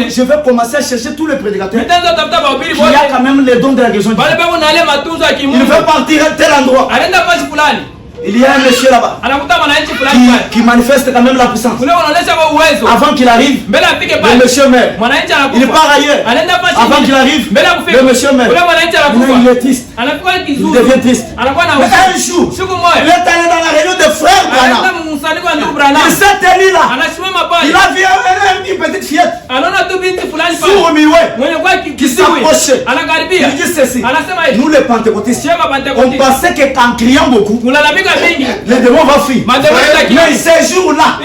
vile.
Je vais commencer à chercher tous les prédicateurs
Nitaanza kutafuta mahubiri
qui a
wote.
quand même les dons de la guérison.
Wale babo na ile matunzo ya
Il
kimungu.
veut partir à tel endroit.
Anaenda fasi fulani.
Il y a un monsieur là-bas
Anakuta mwananchi fulani pale.
qui manifeste quand même la puissance.
Ule unaonesha kwa uwezo.
Avant qu'il arrive,
Mbele afike
le
pale.
monsieur meurt.
Mwananchi
Il
anakufa.
part ailleurs.
Anaenda fasi.
Avant qu'il arrive,
Mbele afike.
le monsieur meurt.
Ule mwananchi anakufa.
Maintenant, il est triste.
Anakuwa
Il
kizuri.
devient triste.
Anakuwa na
Mais
huzuni.
un jour,
Siku
il
moja.
est allé dans la réunion des frères
Anaenda
Branham.
mkusanyiko wa ndugu Branham.
Il s'est tenu là.
Anasimama pale.
Il a vu une petite fillette
Anaona tu binti fulani pale.
sous Miwe
Mwenye kwa
qui
kisiwi.
s'approchait.
Anakaribia.
Il dit ceci.
Anasema hivi.
Nous les pentecôtistes,
Shema
on
Pentecoste.
pensait qu'en criant beaucoup,
Kulalamika mingi.
les démons vont fuir. Mais ces jours-là,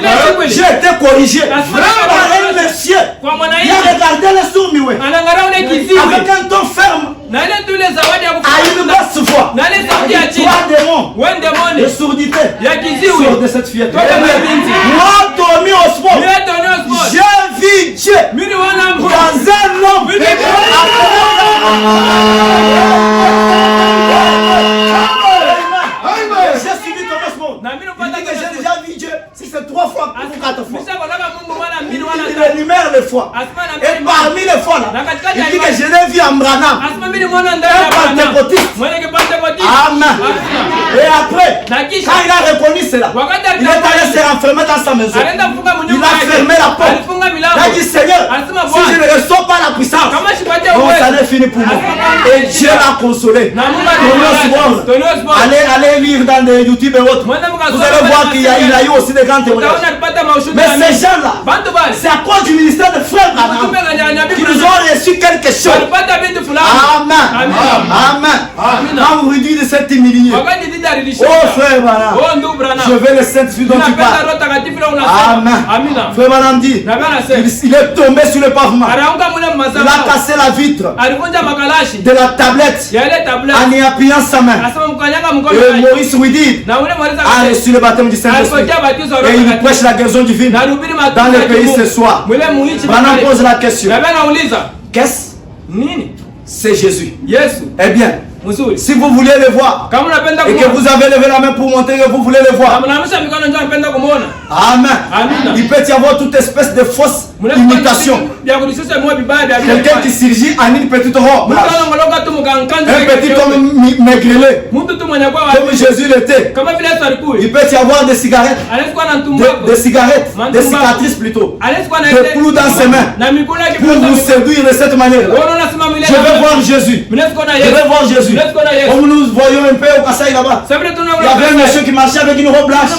j'ai été corrigé. Par un monsieur.
Kwa
Il
mwananchi.
a regardé les sourds Miwe
Anaangalia ule kiziwi.
avec un ton ferme,
Na ile tu ile zawadi ya
à une
kufunga.
basse voix.
Na ile sauti ya chini.
Trois démons
Wewe
de
demoni.
sourdité
Ya kiziwi.
sortent de cette fillette.
Toka kwa binti.
Moi, Tommy Osmo,
Ile tonyo sport.
j'ai vu Dieu
Mimi wana
dans
Mungu.
un homme. J'ai suivi Thomas Osmo.
Na mimi
Il
napata
dit que j'ai déjà vu Dieu. Si c'est 3 fois ou 4 fois.
Misa kwa Mungu mwana
Il
mimi wana.
énumère les fois.
Asma na
Et
mimi.
parmi les fois là, il dit que je l'ai vu en Branham.
Asma mimi mwana ndani ya
Un
Bwana.
pentecôtiste.
Mwana ke Pentecoste.
Amen. Et après,
Na kisha.
quand il a reconnu cela,
Wakati
il est allé se renfermer dans sa maison.
Anaenda kufunga
Il
mnyumba
a
yake.
fermé la porte.
Alifunga
Il
milango.
a dit Seigneur,
Asema
si
Bwana.
je ne reçois pas la puissance,
Kama sipatia
bon,
uwezo.
ça n'est fini pour moi. Et Dieu l'a consolé.
Na Mungu
Tonyo Osborne.
Tonyo Osborne.
Allez lire dans les YouTube et autres.
Mwenda mkasoma.
Vous allez voir qu'il y a eu aussi des grands témoignages.
Utaona alipata maushuhuda
Mais
na
ces
mimi.
gens-là,
Bantu bale.
c'est à cause du ministère de frère Branham
Mtume kanyanyabia
qu'ils ont reçu quelque chose.
Walipata binti fulani.
Amen.
Amina.
Amen. Quand vous dites de cette humilié,
Wakati didi alilishika.
oh frère Branham,
Oh ndugu Branham.
je veux le Saint-Esprit dont tu
Napenda
parles.
Roho Takatifu leo unasema.
Amen.
Amina.
Frère Branham dit,
Na bana sema.
il est tombé sur le pavement.
Anaanguka mule
Il
mazao.
a cassé la vitre
Alivunja makalashi.
de la tablette
Ya ile tablet.
en y appuyant sa main.
Asema mkanyaga mkono
Et
wake.
Maurice Ouidid
Na ule Maurice
a reçu le baptême du Saint-Esprit.
alipokea batizo wa
Et
Roho
il
Takatifu.
prêche la guérison divine
Na rubiri
dans
matunda
le
ya
pays
Mungu.
ce soir.
Mule muichi
Branham
pale.
pose la question.
Na bana nauliza.
Qu'est-ce?
Nini?
C'est Jésus.
Yesu.
Eh bien,
Mzuri.
si vous voulez le voir
Kama unapenda
et que
kumuona.
vous avez levé la main pour montrer que vous voulez le voir,
Kama unaamsha mikono njoo unapenda kumuona.
Amen.
Amina.
Il peut y avoir toute espèce de fausse imitation.
Bya kulishusha mwa bibaya bya
Quelqu'un qui surgit en une petite robe blanche.
Mtu anangoloka tu mkankanja.
Un petit homme maigrelet,
Mtu tu mwenye kwa
comme Jésus l'était.
kama vile Yesu alikuwa.
Il peut y avoir des cigarettes,
Anaweza kuwa na ntumbo.
des cigarettes, des cicatrices plutôt,
Anaweza kuwa na
des clous dans ses mains
na mikono yake
pour vous séduire de cette manière.
Wewe unasema mile.
Je veux voir Jésus.
Mnaweza kuona
Je
Yesu.
veux voir Jésus.
Mnaweza kuona Yesu.
Comme nous voyons un peu au Kassai là-bas.
Sababu
Il y
tunaona
avait un monsieur qui marchait avec une robe blanche.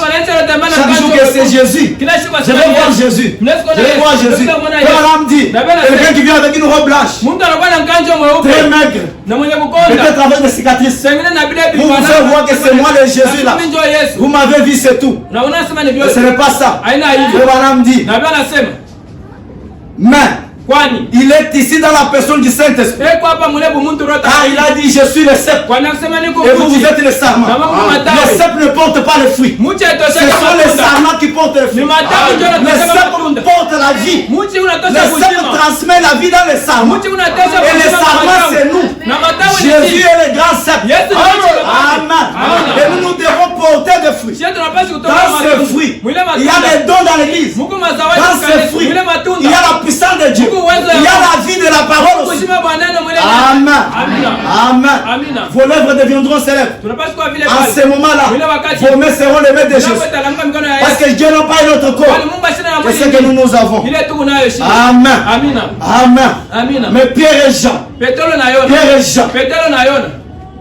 Chaque jour que c'est Jésus.
Kila siku
Je vais voir Jésus. Je vais voir Jésus. Abraham dit, quelqu'un qui vient avec une robe blanche,
Mtu anakuwa na mkanjo
très
mweupe
maigre,
na mwenye kukonda.
peut-être avec des cicatrices.
Sengine na bila
Vous vous faites voir que c'est moi le Jésus là.
Mimi ndio Yesu.
Vous m'avez vu, c'est tout.
Na unasema ni
Mais
vyote.
ce n'est pas ça.
Haina hivyo.
Abraham dit,
Na Biblia anasema
mais
kwani
il est ici dans la personne du Saint-Esprit.
eko hapa mulebu muntu rota.
Ah, il a dit, je suis le cep.
Kwani akisema niko
Et vous,
uchi.
vous êtes le sarment.
Na Mungu matawi.
Le cep ne porte pas les fruits.
Muchi
Ce
itosheka
sont les
matunda.
sarments qui portent les
Ni
fruits.
matawi ndio
Le
yanatosha
cep
matunda.
porte la vie.
Muchi
Le
unatosha
cep
uzima.
transmet la vie dans les sarments.
Muchi unatosha
Et les
uzima
sarments,
matawi.
c'est nous.
Na matawi ni
Jésus
sisi.
est le grand cep.
Yesu ni mti wa
Amen.
Amen.
Et nous, nous devons porter des fruits.
Sisi tunapaswa kutoa
Dans ces
matunda.
fruits,
Mwile
il y a
matunda.
des dons dans l'église.
Mungu mazawadi
Dans ces
kanisa.
fruits,
Mwile
il y
matunda.
a la puissance de Dieu. Il y a la vie de la parole aussi.
Kushima Bwana mwile.
Amen.
Amina.
Amen.
Amina.
Vos lèvres deviendront célèbres.
Tunapaswa kuwa vile
En ce moment-là, vos mains seront les mains de Jésus.
Tunapotalamka mikono ya
Parce
Yesu.
que Dieu n'a pas un autre corps
Kwani Mungu asina na
que
mwili.
ce que nous avons.
Ile tu unayo shida.
Amen.
Amina.
Amen.
Amina.
Mais Pierre et Jean,
Petro na Yona.
Pierre et Jean,
Petro na Yona.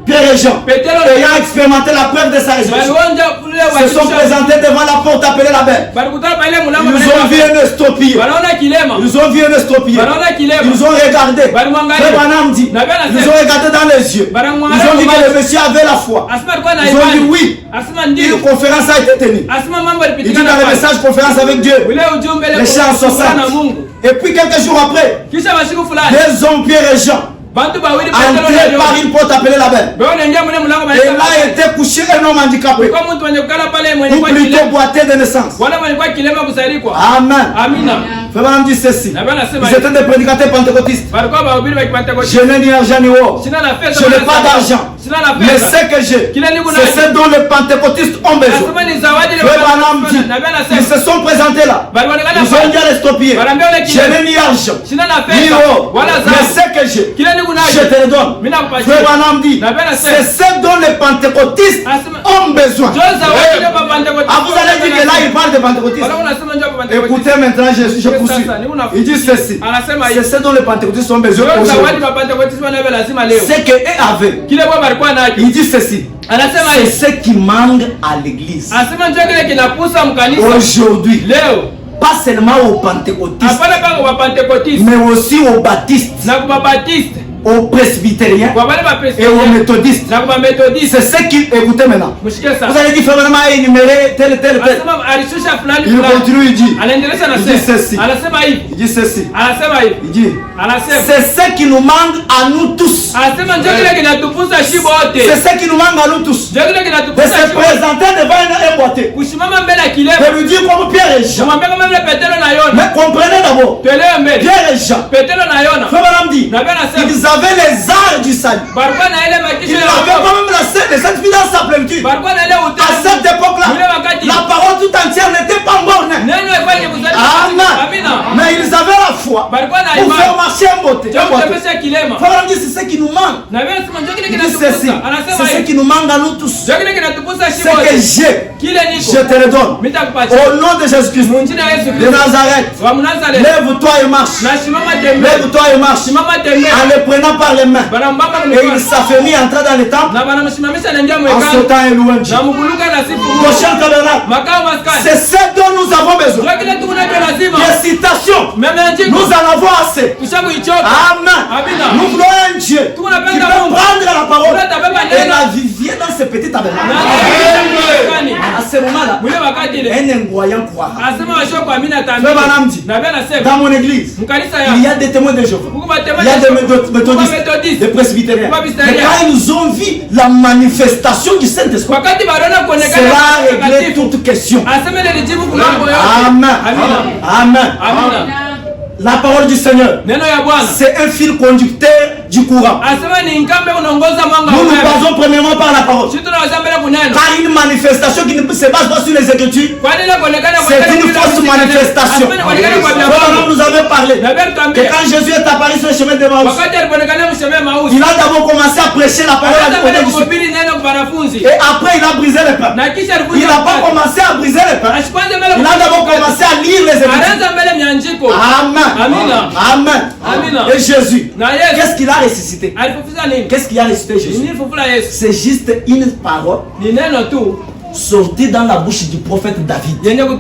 Pierre et Jean,
Petro na
ayant expérimenté la preuve de sa résurrection,
Walionja kule wa
se sont présentés devant la porte appelée la belle.
Balikutana pale mlango
Ils ont vu un estopille.
Wanaona kilema.
Ils ont vu un estopille.
Wanaona kilema.
Ils ont regardé.
Balimwangalia.
Frère Branham dit,
Na Biblia
ils
inasema.
ont regardé dans les yeux. Ils
Balimwangalia
ont dit
kwa
que
macho.
le Messie avait la foi.
Asema alikuwa na
Ils ont dit
imani.
oui.
Asema
Une
ndio.
conférence a été tenue.
Asema mambo
Il dit
yalipitikana
dans le
pale.
message conférence avec Dieu.
Ule ujumbe ile
Les chants sont
kuhusiana na
saints.
Mungu.
Et puis quelques jours après,
Kisha masiku fulani.
deux hommes, Pierre et Jean,
Bantu bawili Petro na
entrés par
Yona.
une porte appelée la belle.
Bwana anaingia mwenye mlango
Et là était couché un homme handicapé,
Kwa mtu mwenye kukala pale mwenye
ou
kwa
plutôt
kilema.
boité de naissance.
Bwana mwenye kwa kilema kusarikwa.
Amen.
Amina.
Frère Branham dit ceci.
Na Biblia inasema
Ils étaient des prédicateurs pentecôtistes.
walikuwa wahubiri wa Pentecoste.
Je n'ai ni argent ni or.
Sina na pesa.
Je n'ai pas d'argent. Mais ce que j'ai, c'est ce dont les pentecôtistes ont besoin. Frère Branham dit, ils se sont présentés là. Ils ont dit à l'estropier. Je n'ai ni argent, ni or. Mais ce que j'ai, je te le donne. Frère Branham dit, c'est ce dont les pentecôtistes ont besoin. Ah, vous allez dire que là, il parle de pentecôtistes. Écoutez maintenant, je poursuis. Il dit ceci. C'est ce dont les pentecôtistes ont besoin aujourd'hui. C'est qu'eux avaient. Il dit ceci. C'est ce qui manque à l'église aujourd'hui. Pas seulement aux pentecôtistes, mais aussi aux baptistes, aux presbytériens et aux méthodistes. C'est ce qui... Écoutez maintenant. Vous allez dire, vraiment énumérer tel. Il continue, il dit ceci. Il dit ceci. Il dit, c'est ce qui nous manque à nous tous. C'est ce qui nous manque à nous tous. De se présenter devant un boîtier. De lui dire comme Pierre et Jean. Mais comprenez d'abord. Pierre et Jean. Frère dit, ils avaient les arts du salut. Ils avaient quand même la scène de cette vie dans sa plénitude. À cette époque-là, la parole tout entière n'était pas bornée. Amen. Mais ils avaient la foi pour faire marcher un boîtier. Frère dit, c'est ce qui nous manque. Il dit ceci. C'est ce qui nous manque à nous tous. Ce que j'ai, je te le donne. Au nom de Jésus-Christ de Nazareth, lève-toi et marche. Lève-toi et marche. En le prenant par les mains. Et il s'affermit, entra dans le temple en sautant et louant Dieu. Prochain tabernacle, c'est ce dont nous avons besoin. Les citations, nous en avons assez. Amen. Nous voulons un Dieu qui peut prendre la parole et la vivier dans ce petit tabernacle. À ce moment-là, un incroyant croira. Frère Branham dit, dans mon église, il y a des témoins de Jéhovah, il y a des méthodistes, des presbytériens. Mais quand ils ont vu la manifestation du Saint-Esprit, cela a réglé toute question. Amen. Amen. La parole du Seigneur, c'est un fil conducteur du courant. Nous nous basons premièrement par la parole. Car une manifestation qui ne se base pas sur les Écritures, c'est une fausse manifestation. Comme nous avons parlé, que quand Jésus est apparu sur le chemin de Maïs, il a d'abord commencé à prêcher la parole à des disciples. Et après il a brisé les pains. Il n'a pas commencé à briser les pains. Il a d'abord commencé à lire les Écritures. Amen. Et Jésus, qu'est-ce qu'il a ressuscité? Qu'est-ce qu'il a ressuscité Jésus? C'est juste une parole sortie dans la bouche du prophète David. Amen.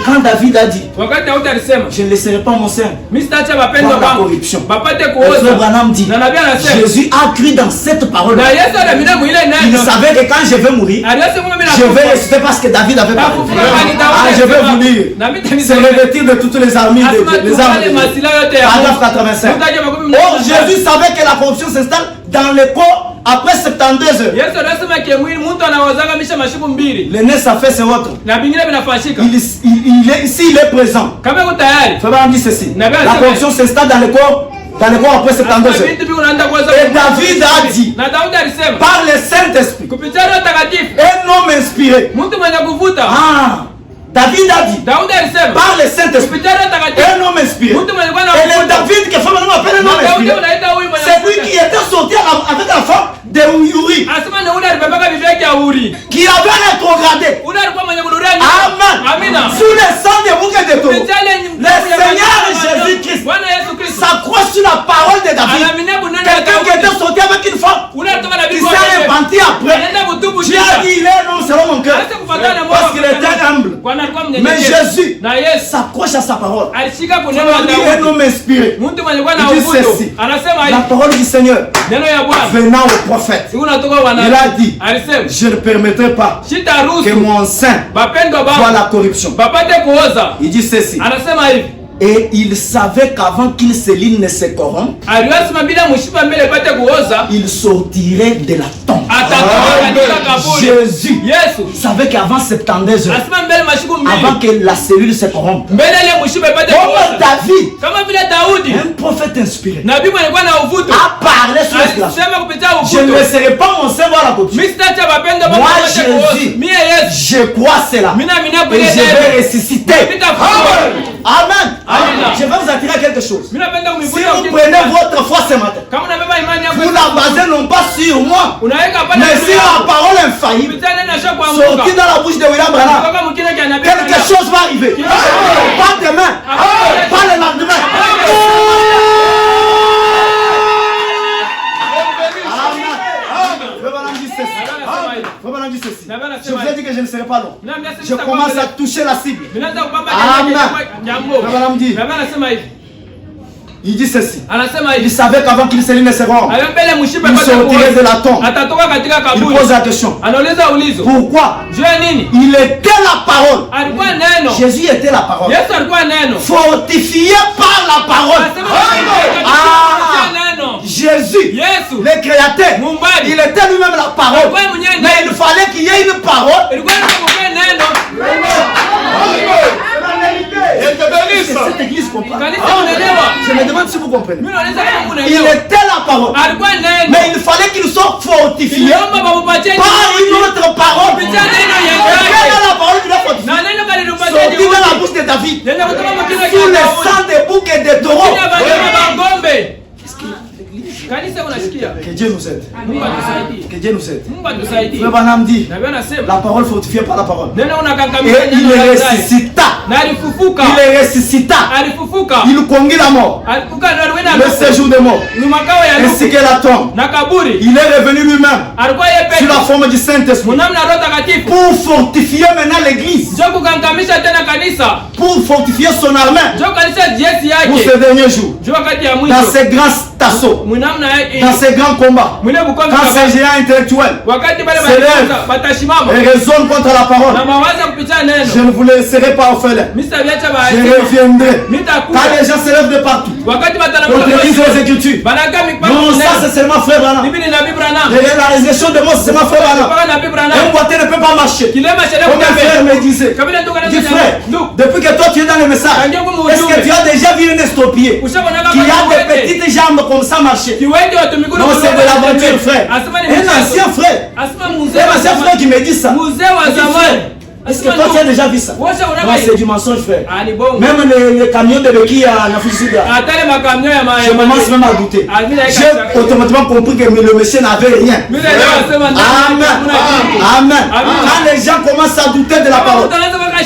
Quand David a dit, je ne laisserai pas mon sein dans la corruption. Frère Branham dit, Jésus a cru dans cette parole. Il savait que quand je vais mourir, je vais ressusciter parce que David avait parlé. Je vais vous lire. C'est revêtir de toutes les armes. Paragraphe 85. Or Jésus savait que la corruption s'installe dans le corps après 72 heures. Le nez ça fait c'est autre. S'il est présent. Frère dit ceci. La corruption s'installe dans le corps après 72 heures. Et David a dit par le Saint-Esprit, un homme inspiré. David a dit par le Saint-Esprit, un homme inspiré. Et le David que Femme appelle un homme inspiré, c'est lui qui était sorti avec la femme de Uri, qui avait rétrogradé. Amen. Sous le sang des bouquets de taureaux, le Seigneur Jésus-Christ s'accroche sur la parole de David. Quelqu'un qui était sorti avec une femme qui s'est repenti après. Dieu a dit, il est non selon mon cœur, parce qu'il était humble. Mais Jésus s'accroche à sa parole. Il est un homme inspiré. Il dit ceci, la parole du Seigneur venant au prophète, il a dit, je ne permettrai pas que mon sein voie la corruption. Il dit ceci, Et il savait qu'avant qu'une cellule ne se corrompe, il sortirait de la tombe. Jésus savait qu'avant 72 heures, avant que la cellule se corrompe, comme David, un prophète inspiré, a parlé sur l'esclavage. Je ne laisserai pas mon cerveau à la côté. Moi, Jésus, je crois cela. Et je vais ressusciter. Amen. Je vais vous attirer à quelque chose. Si vous prenez votre foi ce matin, vous la basez non pas sur moi, mais sur la parole infaillible sortie dans la bouche de William Branham. Quelque chose va arriver. Pas demain, pas le lendemain. Je vous ai dit que je ne serai pas long. Je commence à toucher la cible. Amen. Il dit ceci. Il savait qu'avant qu'il ne se rende, il sortirait de la tombe. Il pose la question. Pourquoi? Il était la parole. Jésus était la parole. Fortifié par la parole. Jésus, le créateur, il était lui-même la parole. Mais il fallait qu'il y ait une parole. Cette église comprend. Je me demande si vous comprenez. Il était la parole. Mais il fallait qu'il soit fortifié par une autre parole. Et quelle est la parole qu'il a fortifiée? Sortie de la bouche de David. Sous le sang des boucs et des taureaux. Que Dieu nous aide. Que Dieu nous aide. Frère Branham dit, la parole fortifiée par la parole. Et il ressuscita. Il ressuscita. Il conduit la mort. Le séjour des morts. Ainsi que la tombe. Il est revenu lui-même sur la forme du Saint-Esprit pour fortifier maintenant l'église. Pour fortifier son armée pour ce dernier jour. Dans ces grands tassaux, dans ces grands combats, quand ces géants intellectuels s'élèvent et résonnent contre la parole, je ne vous laisserai pas orphelin. Je reviendrai. Quand les gens s'élèvent de partout contredisent les Écritures, non, ça c'est seulement frère Branham. La résurrection de mort c'est seulement frère Branham. Un boiteux ne peut pas marcher. Comme un frère me disait, dis frère, depuis que toi tu es dans le message, est-ce que tu as déjà vu un estropié qui a des petites jambes comme ça marcher? Non, c'est de l'aventure, frère. Un ancien frère. Un ancien frère qui me dit ça. Est-ce que toi tu as déjà vu ça? Non, c'est du mensonge, frère. Même les camions de Beki à Nafusida, je commence même à douter. J'ai automatiquement compris que le monsieur n'avait rien. Amen. Amen. Quand les gens commencent à douter de la parole,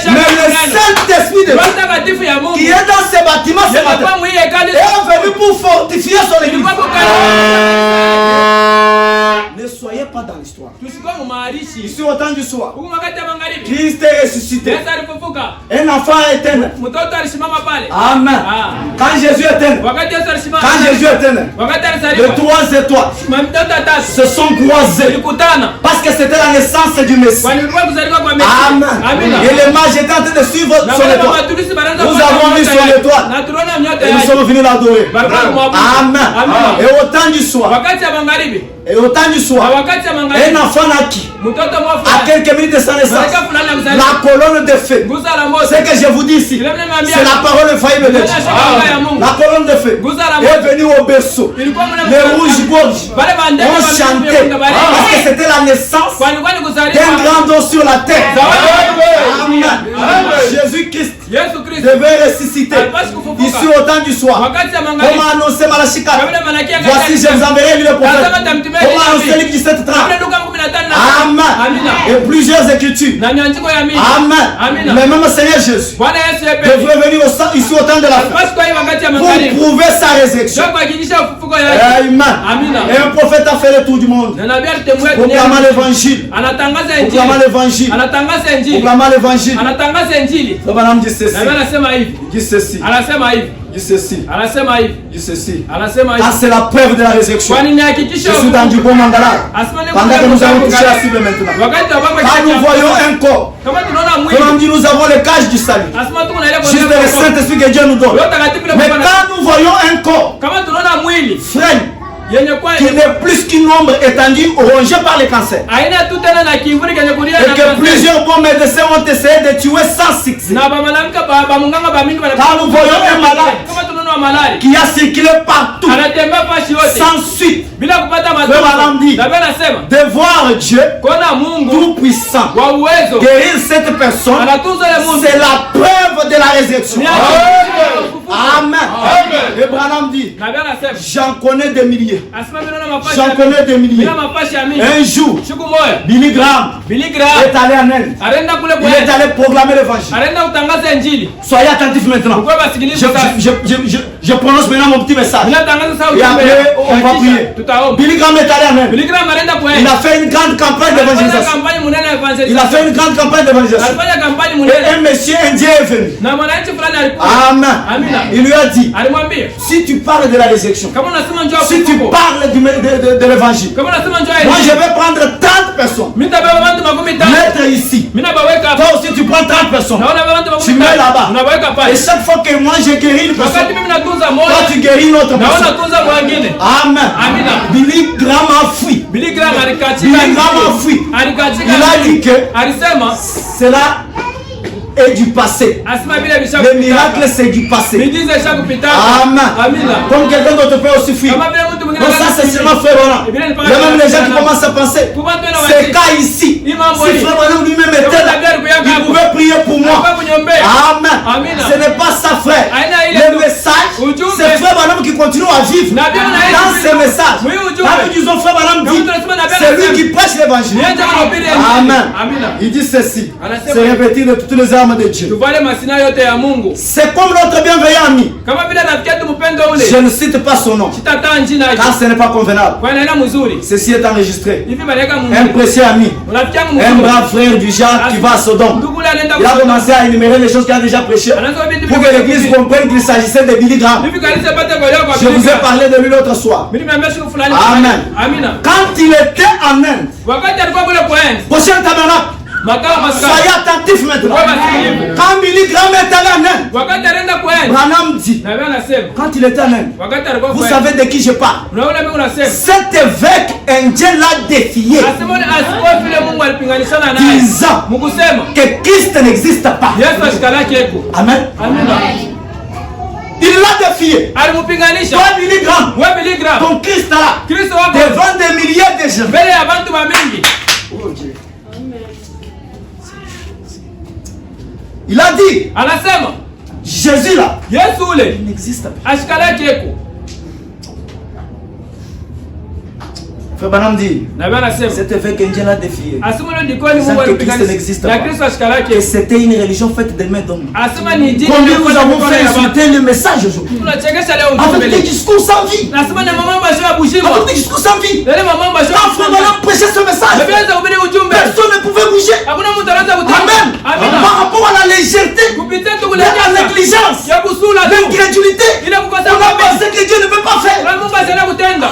mais le Saint-Esprit de Dieu qui est dans ces bâtiments ce matin est venu pour fortifier son église. Ne soyez pas dans l'histoire. Ici au temps du soir, Christ est ressuscité. Un enfant est né. Amen. Quand Jésus est né, les trois étoiles se sont croisées parce que c'était la naissance du Messie. Amen. Et les mages étaient en train de suivre son étoile. Nous avons vu son étoile et nous sommes venus l'adorer. Amen. Et au temps du soir, un enfant naquit à quelques minutes de sa naissance. La colonne de feu. Ce que je vous dis ici, c'est la parole infaillible de Dieu. La colonne de feu est venue au berceau. Les rouges-gorges ont chanté parce que c'était la naissance d'un grand don sur la terre. Amen. Jésus-Christ devait ressusciter ici au temps du soir. Comment annoncer Malachie 4? Voici, je vous enverrai lui le prophète. Comment annoncer Luc 17:30? Amen. Et plusieurs écritures. Amen. Mais même Seigneur Jésus devrait venir ici au temps de la fin pour prouver sa résurrection. Amen. Et un prophète a fait le tour du monde. Proclamant l'évangile. Proclamant l'évangile. Proclamant l'évangile. Frère Branham dit ceci.
Na anasema hivi.
Il dit ceci.
Anasema hivi.
Il dit ceci.
Anasema hivi.
Il dit ceci.
Anasema
Ah,
hivi.
c'est la preuve de la résurrection.
Kwani ni
Je
hakikisho.
suis dans du bon mangala. Pendant que nous allons toucher la cible maintenant.
Wakati ambapo
Quand nous voyons un corps,
kama tunaona
comme
mwili.
on dit, nous avons le cage du salut.
Asema tuko na ile
Juste le Saint-Esprit que Dieu nous donne. Mais quand nous voyons un corps,
kama tunaona mwili
frêle,
yenye kwa
qui n'est plus qu'une ombre étendue, rongée par les cancers.
aina tu tena na kivuli kenye kulia
Et
na
que plusieurs bons médecins ont essayé de tuer sans succès.
na bamalaika ba munganga ba mingi bana.
Quand nous voyons un malade
kama tunaona malari
qui a circulé partout,
anatembea fashi yote
sans suite,
bila kupata
Frère
matatizo.
Branham dit,
Na bana sema
de voir Dieu
kona Mungu
tout-puissant
wa uwezo
guérir cette personne,
anatunza ile Mungu.
c'est la preuve de la résurrection.
Ni
Amen. Et Branham dit,
na bana sema
j'en connais des milliers.
asema bila na mafashi.
J'en connais des milliers.
Bila mafashi ya mingi.
Un jour,
Siku moja
Billy Graham
Billy
est
Graham
allé en Inde.
arenda kule
Il est
kwa
allé proclamer l'évangile.
arenda kutangaza injili.
Soyez attentifs maintenant.
Kwa basikilize sasa.
Je prononce maintenant mon petit message.
Bila tangaza sasa
Et après, on va prier.
tutaomba.
Billy Graham est allé en Inde.
Billy Graham arenda kwa
Il a fait une grande campagne d'évangélisation.
kampani munene ya
Il a
evangelisation.
fait une grande campagne d'évangélisation.
Alifanya kampani
Et
munene
un monsieur indien est venu.
na mwananchi fulani alikuwa.
Amen.
Amina.
Il lui a dit,
Alimwambia
si tu parles de la résurrection,
kama unasema njoo
si tu
kufufuka.
parles de l'évangile,
Kama unasema njoo
moi
hivi.
je vais prendre 30 personnes,
Mimi nitabeba watu makumi tano.
mettre ici.
Mimi nabaweka hapa.
Toi aussi tu prends 30 personnes.
Naona watu
Tu
makumi
mets
tano.
là-bas.
Unabaweka pale.
Et chaque fois que moi je guéris une
Wakati
personne,
mimi natunza
toi
moja,
tu guéris une autre
naona
personne.
tunza mwingine.
Amen.
Amina.
Billy Graham a fui.
Billy Graham alikatika.
Billy Graham a fui.
Alikatika.
Il a dit que
alisema
cela est du passé.
asema vile bisha
Le miracle c'est du passé.
Miujiza isha kupita.
Amen.
Amina.
Comme quelqu'un d'autre peut aussi fuir.
Kama vile mtu mwingine
Donc ça c'est seulement frère Branham. Il y a même les gens qui commencent à penser. Ces cas ici, si frère Branham lui-même était là, il pouvait prier pour moi. Amen. Ce n'est pas ça frère. Le message, c'est frère Branham qui continue à vivre dans ces messages. Quand nous disons frère Branham dit, c'est lui qui prêche l'évangile. Amen. Il dit ceci, c'est répété de toutes les armes de Dieu.
tuvale masina yote ya Mungu.
C'est comme notre bienveillant ami.
Kama vile rafiki yetu mpendo
Je
ule.
ne cite pas son nom,
Sitataa jina lake.
car ce n'est pas convenable.
Kwa neno mzuri.
Ceci est enregistré.
Hivi baleka
Un
Mungu.
précieux ami,
Rafiki yangu
un
mzuri.
brave frère du genre qui va à Sodome.
Ndugu ule anaenda
Il a commencé à énumérer les choses qu'il a déjà prêchées
Anaanza vitu
pour que l'église comprenne qu'il s'agissait de Billy Graham.
Hivi kanisa pate kuelewa kwa
Je vous ai
Biblia.
parlé de lui l'autre soir.
Mimi nimeambia siku fulani.
Amen.
Amina.
Quand il était en Inde,
Wakati alikuwa kule kwa enzi.
prochain tabernacle,
Makao maskani.
soyez attentifs maintenant.
Kwa masikilivu.
Quand Billy Graham est allé en Inde,
Wakati anaenda kwa enzi.
Branham dit,
Na wewe unasema.
quand il était en Inde,
Wakati alikuwa
vous
kwa enzi.
savez de qui je parle.
Unaona mimi unasema.
Cet évêque indien l'a défié,
Asema ni askofu ile Mungu alipinganishana naye.
disant
Mungu sema.
que Christ n'existe pas.
Yesu ashikalaki yeko.
Amen.
Amina.
Il l'a défié.
Alimpinganisha.
Toi, Billy Graham,
Wewe Billy Graham.
ton Christ là,
Kristo wako
devant des milliers de gens.
mbele ya bantu ba mingi.
Il a dit,
Anasema
Jésus là,
Yesu ule
il n'existe pas.
ashikalaki yeko.
Frère Branham dit,
Na wewe unasema.
cet évêque indien l'a défié.
Asema ndio ndikoni
Sans
Mungu
que Christ
alipinganisha.
n'existe
Na
pas.
Kristo ashikalaki
Et
yeko.
c'était une religion faite de mains d'hommes.
Asema ni dini.
Combien
ndio
nous avons
kwa
fait
ya bantu.
insulter le message aujourd'hui
Tunachekesha leo
avec
ujumbe
des
leo.
discours sans vie.
Nasema ni mama basho ya bushima.
Avec des discours sans vie.
Lele mama basho.
Quand Frère Branham prêchait ce message,
Ameanza kuhubiri ujumbe.
personne ne pouvait bouger.
Hakuna mtu anaweza kutenda.
Amen.
Amina.
Par rapport à la légèreté,
Kupitia tu
la négligence,
ya kusula tu.
l'incrédulité,
Ile kukosa
on a
maombi.
pensé que Dieu ne peut pas faire.
Na Mungu asema kutenda.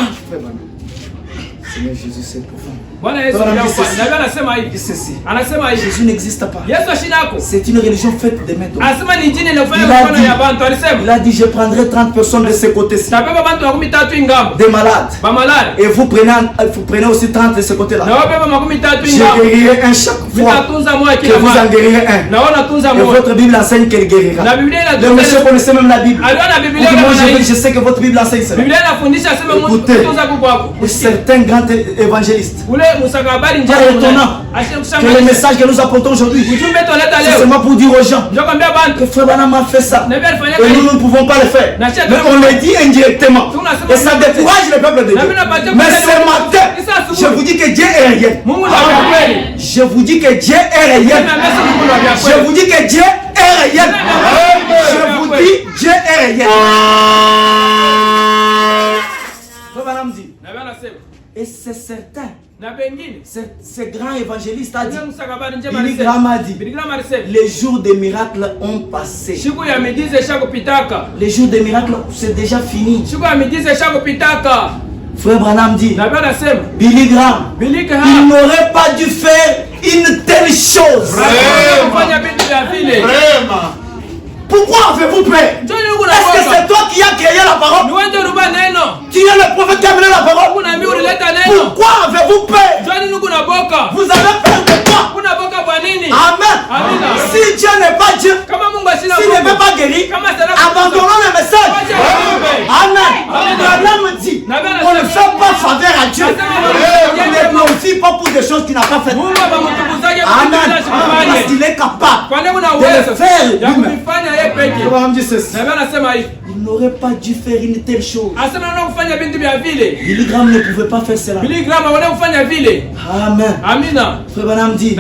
Seigneur Jésus, c'est profond.
Bwana Yesu
Bwana
ndio
Yesu.
kwa. Na wewe anasema
Il
hivi.
dit ceci.
Anasema hivi.
Jésus n'existe pas.
Yesu ashina yako.
C'est une religion faite de mains d'hommes.
Asema ni jini inafanya
Il a
mkono
dit-
ya bantu alisema.
Il a dit, je prendrai 30 personnes de ce côté-ci,
Tabeba bantu makumi tatu ingambo.
des malades.
Ba malari.
Et vous prenez aussi 30 de ce côté-là.
Na wabeba makumi tatu
Je
ingambo.
guérirai un chaque fois
Nitatunza moja
que
kila
vous en
mara.
guérirez un.
Na wana tunza
Et
moja.
votre Bible enseigne qu'elle guérira.
Na Biblia
Le monsieur
inatunza.
connaissait même la Bible.
Aliona
Il
Biblia
dit, moi
kama hii.
je sais que votre Bible enseigne cela.
Biblia inafundisha asema mtu
Écoutez.
kutunza kwako.
Et certains grands évangélistes,
Ule musakabari
pas étonnant que le message que nous apportons aujourd'hui,
ujumbe toleta
c'est
leo.
seulement pour dire aux gens
Ndio kwambia
que
bantu.
Frère Branham a fait ça.
Na Biblia alifanya
Et nous
kazi.
ne pouvons pas le faire. Mais on le dit indirectement. Et ça décourage le peuple de Dieu. Mais ce matin, je vous dis que Dieu est réel.
Mungu ndio wa kweli.
Je vous dis que Dieu est réel.
Mimi namesa Mungu ndio wa
Je
kweli.
vous dis que Dieu est réel. Je vous dis, Dieu est réel. Frère Branham dit,
Na Biblia anasema
et c'est certain Ce grand évangéliste a dit,
Billy
Graham a dit, les jours des miracles ont passé. Les jours des miracles, c'est déjà fini. Frère Branham dit, Billy Graham, il n'aurait pas dû faire une telle chose.
Vraiment.
Pourquoi avez-vous peur? Est-ce que c'est toi qui as créé la parole? Tu es le prophète qui a amené la parole. Pourquoi avez-vous peur? Vous avez peur de quoi? Amen. Si Dieu n'est pas Dieu, s'il ne veut pas guérir, abandonnons le message. Amen. Branham dit, on ne fait pas faveur à Dieu. On ne glorifie pas pour des choses qu'il n'a pas faites. Amen. Parce qu'il est capable de le faire lui-même. Il n'aurait pas dû faire une telle chose. Billy Graham ne pouvait pas faire cela. Amen. Frère Branham dit,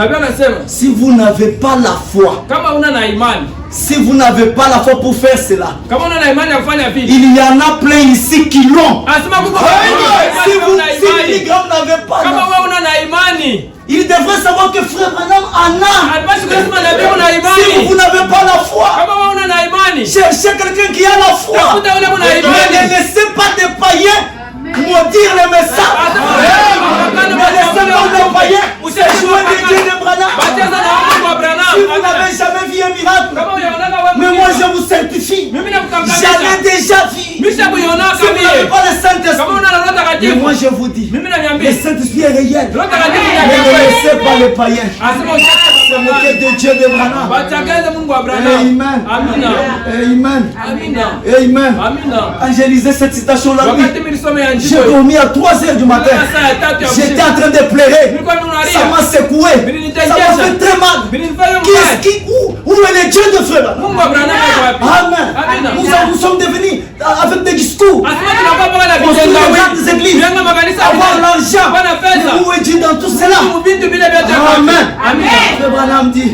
si vous n'avez pas la foi, si vous n'avez pas la foi pour faire cela, il y en a plein ici qui l'ont. Si Billy Graham n'avait pas la foi, il devrait savoir que Frère Branham en a. Si vous n'avez pas la foi, cherchez quelqu'un qui a la foi. Ne laissez pas des païens maudire le message. Ne laissez pas des païens jouer des dieux de Branham. Si vous n'avez jamais vu un miracle, mais moi je vous certifie, j'en ai déjà vu. Si vous n'avez pas le Saint-Esprit, mais moi je vous dis, le Saint-Esprit est réel. Ne laissez pas les païens se moquer des dieux de Branham. Amen. Angélisez cette citation la nuit. J'ai dormi à 3h du matin. J'étais en train de pleurer. Ça m'a secoué. Ça m'a fait très mal. Où est le Dieu de frère? Amen. Nous sommes devenus avec des discours. On se regarde des églises. Avoir l'argent. Où est Dieu dans tout cela? Amen. Frère Branham dit,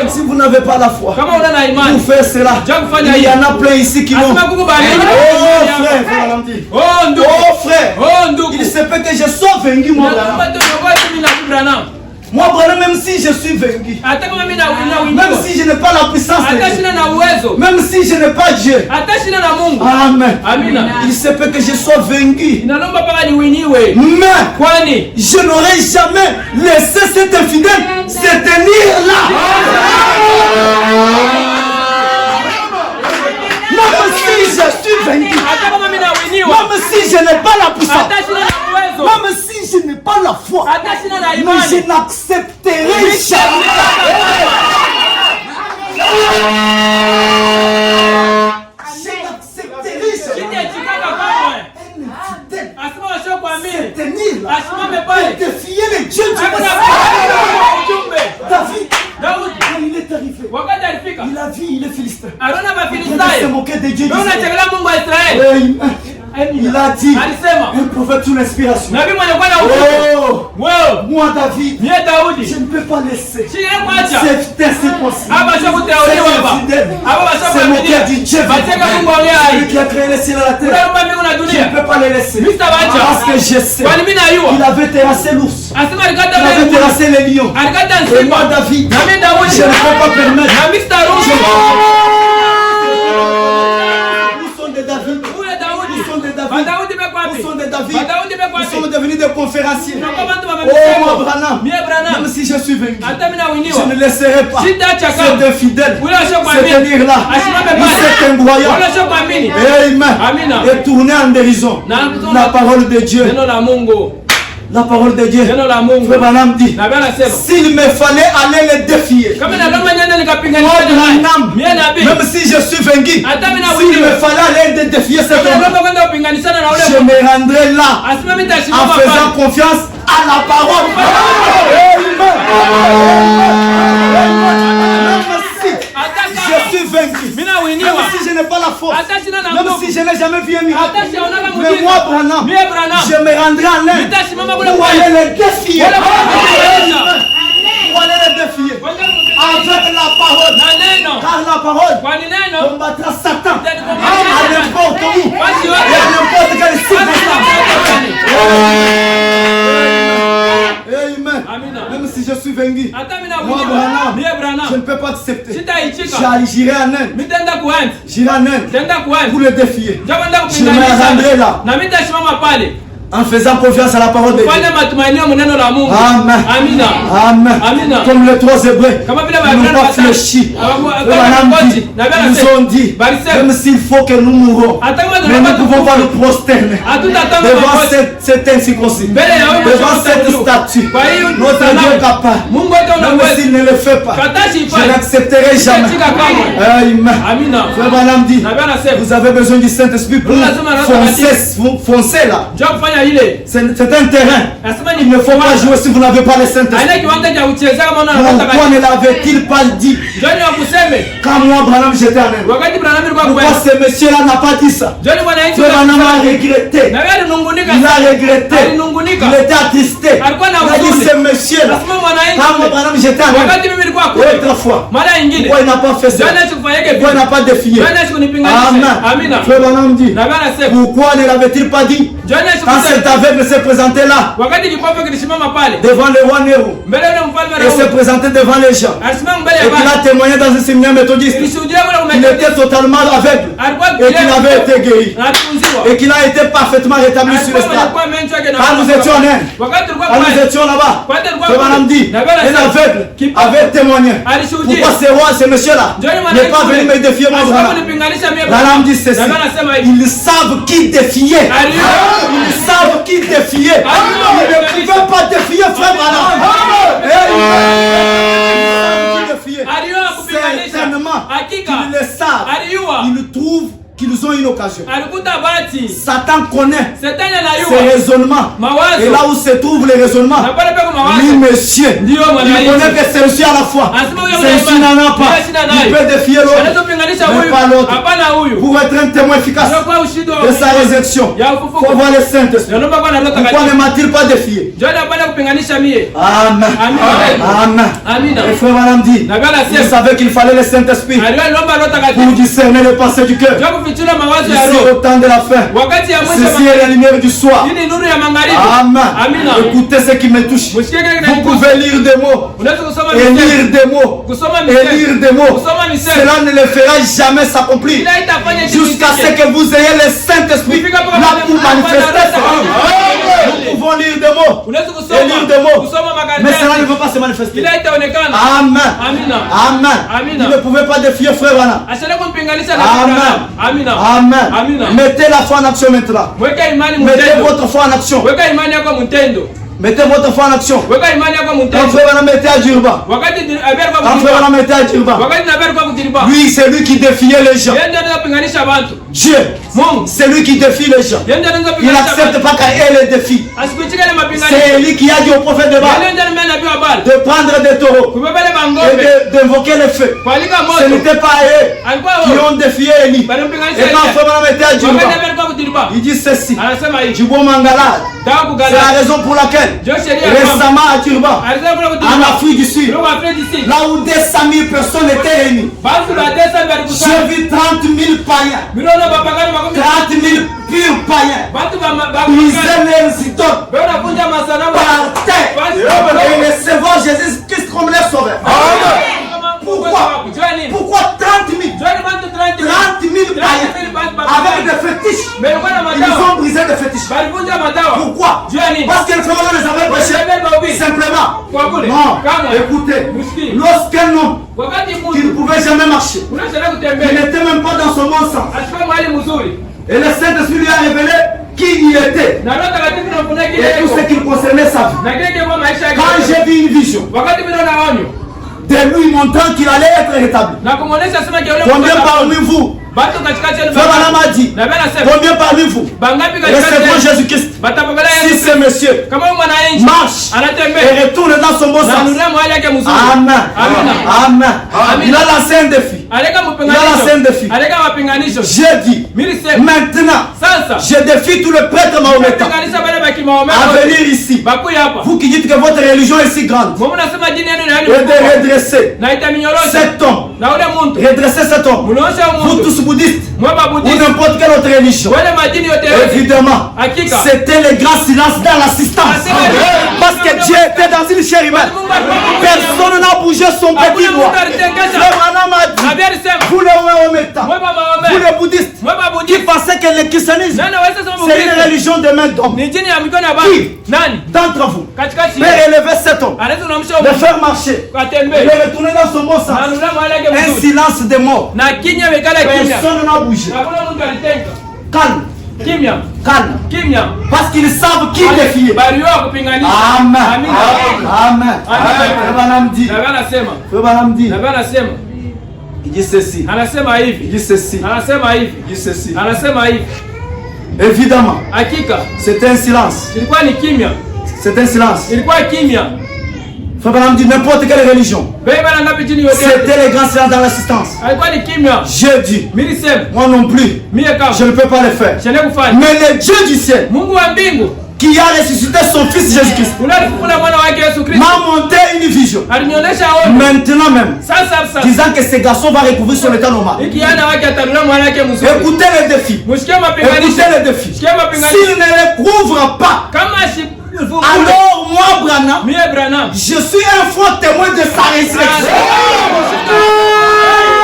si vous n'avez pas la foi pour faire cela, il y en a plein ici qui l'ont. Oh frère, Branham dit, oh frère, il se peut que je sois vaincu moi. Moi, même si je suis vaincu, même si je n'ai pas la puissance de Dieu, même si je n'ai pas Dieu, Amen. Il se peut que je sois vaincu, mais je n'aurai jamais laissé cet infidèle se tenir là. Même si je suis vaincu, même si je n'ai pas la puissance, même si je n'ai pas la foi, mais je n'accepterai jamais. Je n'accepterai jamais. Se tenir là, défier les dieux du David, il est arrivé. Il a vu, il est philistin. Il se moquait des dieux d'Israël. Il a dit, un prophète sous l'inspiration. Oh, moi David, je ne peux pas laisser c'est impossible. C'est moquer du Dieu celui qui a créé les cieux et la terre. Je ne peux pas les laisser parce que je sais il avait terrassé l'ours, il avait terrassé les lions. Et moi David, je ne peux pas permettre. Nous sommes des David. Nous sommes des David. Nous sommes devenus des conférenciers. Oh moi Branham, même si je suis vaincu, je ne laisserai pas cet infidèle se tenir là, cet incroyant, et tourner en dérision la parole de Dieu. La parole de Dieu. Frère Branham dit, s'il me fallait aller les défier, moi Branham, même si je suis vaincu, s'il me fallait aller les défier, je me rendrai là en faisant confiance à la parole. Je suis vaincu, même si je n'ai pas la force, même si je n'ai jamais vu un miracle, mais moi Branham, je me rendrai en l'aide pour aller les défier. Pour aller les défier avec la parole, car la parole combattra Satan à n'importe où et à n'importe quelle circonstance. Bolingi.
Hata mimi
Moi,
nakuja.
Branham.
Mie Branham.
Je ne peux pas accepter.
Sitaichika.
J'irai en Inde.
Mitenda kuenda.
J'irai en Inde
Tenda kuenda.
pour le défier.
Jabanda
Je me rendrai là.
Na mimi nitasimama pale.
En faisant confiance à la parole de Dieu.
Fanya matumaini ya neno la Mungu.
Amen.
Amina.
Amen.
Amina.
Comme les trois Hébreux,
Kama vile
ils n'ont pas fléchi. Ils ont dit, même s'il faut que nous mourons, mais nous ne pouvons pas nous prosterner devant cette incirconcis, devant cette statue. Notre Dieu est capable. Même s'il ne le fait pas, je n'accepterai jamais. Amen. Frère Branham dit, vous avez besoin du Saint-Esprit pour foncer là. C'est un terrain. Il ne faut pas jouer si vous n'avez pas le Saint-Esprit. Pourquoi ne l'avait-il pas dit quand moi, Branham, j'étais en Inde? Pourquoi ce monsieur-là n'a pas dit ça? Branham a regretté. Il a regretté. Il était attristé. Il a dit ce monsieur-là, quand moi, Branham, j'étais en Inde. Autrefois. Pourquoi il n'a pas fait ça? Pourquoi il n'a pas défié? Amen. Frère Branham dit, pourquoi ne l'avait-il pas dit quand cet aveugle s'est présenté là devant le roi Nero et s'est présenté devant les gens et qu'il a témoigné dans un séminaire méthodiste qu'il était totalement aveugle et qu'il avait été guéri et qu'il a été parfaitement rétabli sur le stade. Quand nous étions en Inde, quand nous étions là-bas, le madame dit, un aveugle avait témoigné. Pourquoi ce roi, ce monsieur-là n'est pas venu me défier moi? Madame dit ceci, ils savent qui défier. Ils savent qui défier. Ils ne pouvaient pas défier frère Branham. Certainement qu'ils le savent. Ils trouvent qu'ils ont une occasion. Satan connaît ses raisonnements. Et là où se trouve les raisonnements, lui, monsieur, il connaît que celui-ci à la fois. Celui-ci n'en a pas. Il peut défier l'autre, mais pas l'autre. Pour être un témoin efficace de sa résurrection, il faut voir le Saint-Esprit. Pourquoi ne m'a-t-il pas défié? Amen. Amen. Et frère Madame dit, il savait qu'il fallait le Saint-Esprit pour discerner les pensées du cœur. Ici au temps de la fin, ceci est la lumière du soir. Amen. Écoutez ce qui me touche. Vous pouvez lire des mots et lire des mots et lire des mots. Cela ne le fera jamais s'accomplir jusqu'à ce que vous ayez le Saint-Esprit là pour manifester ça. Nous pouvons lire des mots et lire des mots, mais cela ne veut pas se manifester. Amen. Amen. Vous ne pouvez pas défier frère Branham. Amen. Mettez la foi en action maintenant. Mettez votre foi en action. Mettez votre foi en action. Quand frère Branham était à Durban, lui c'est lui qui défiait les gens. Dieu, c'est lui qui défie les gens. Il n'accepte pas qu'elle les défie. C'est lui qui a dit au prophète de Baal de prendre des taureaux et d'invoquer le feu. Ce n'était pas eux qui ont défié Élie. Et quand frère Branham était à Durban, il dit ceci: Djibo Mangala, c'est la raison pour laquelle récemment à Durban, en Afrique du Sud, là où 200 000 personnes étaient réunies, j'ai vu 30 000 païens, 30 000 purs païens, briser les idoles par terre et recevoir Jésus-Christ comme leur sauveur. Pourquoi 30 000 païens avec des fétiches? Ils ont brisé des fétiches. Pourquoi? Parce que le frère les avait prêchés. Simplement. Non. Écoutez, lorsqu'un homme qui ne pouvait jamais marcher, il n'était même pas dans son bon sens, et le Saint-Esprit lui a révélé qui il était et tout ce qui concernait sa vie. Quand j'ai vu une vision de lui montrant qu'il allait être rétabli, combien parmi vous, frère Branham a dit, combien parmi vous recevront Jésus-Christ si ce monsieur marche et retourne dans son bon sens? Amen. Il a lancé un défi. J'ai dit, maintenant, je défie tout le prêtre mahométan à venir ici. Vous qui dites que votre religion est si grande, et de redresser cet homme
na ule muntu
redressez cet homme.
munaosha
Vous
muntu
tous bouddhistes
mwe
ou
babudisi
n'importe quelle autre religion.
wale madini yote yote
Évidemment,
hakika
c'était le grand silence dans l'assistance. Parce que Dieu était dans une chair humaine. Personne n'a bougé son petit doigt. Le Branham a dit,
nabii alisema
vous les Mahométans,
mwe baba
vous les bouddhistes,
mwe
qui
babudisi
pensaient que le christianisme,
nani waweza sema
c'est une
mubudisi
religion de main d'homme.
ni dini ya mikono ya baba
Qui
nani
d'entre vous
katikati
peut élever cet homme,
anaweza unamsha
le faire marcher, et
atembee
le retourner dans son bon sens?
na nula mahali yake
Un
mzuri
silence de mort.
na kinya wekala kimya
Personne n'a bougé.
hakuna mtu alitenga
Calme,
kimya
calme.
kimya
Parce qu'ils savent qui défier.
baliwa kupinganisha
Amen.
amina
Amen. Frère Branham dit.
nabii anasema
Frère Branham dit.
nabii anasema
Il dit ceci.
anasema
Il
hivi
dit ceci.
anasema hivi
Il dit ceci.
anasema hivi
Évidemment,
hakika
c'était un silence.
ilikuwa ni kimya
C'est un silence.
ilikuwa kimya
Frère Branham dit n'importe quelle religion.
beba na ngapi chini yote
C'était le grand silence dans l'assistance.
alikuwa ni kimya
J'ai dit,
mimi sema
moi non plus,
mie kama
je ne peux pas le faire.
shane kufanya
Mais le Dieu du ciel,
Mungu wa mbingu
qui a ressuscité son fils Jésus-Christ,
unalifufula mwana wake Yesu Kristo
m'a monté une vision.
alinionyesha ono
Maintenant même,
sasa
disant que ce garçon va recouvrir son état normal.
ikiana wake atarula mwana wake mzuri
Écoutez le défi.
msikie mapinganisho
Écoutez le défi.
msikie mapinganisho
S'il ne le couvre pas,
kama
alors moi, Branham,
mie Branham
je suis un faux témoin de sa résurrection.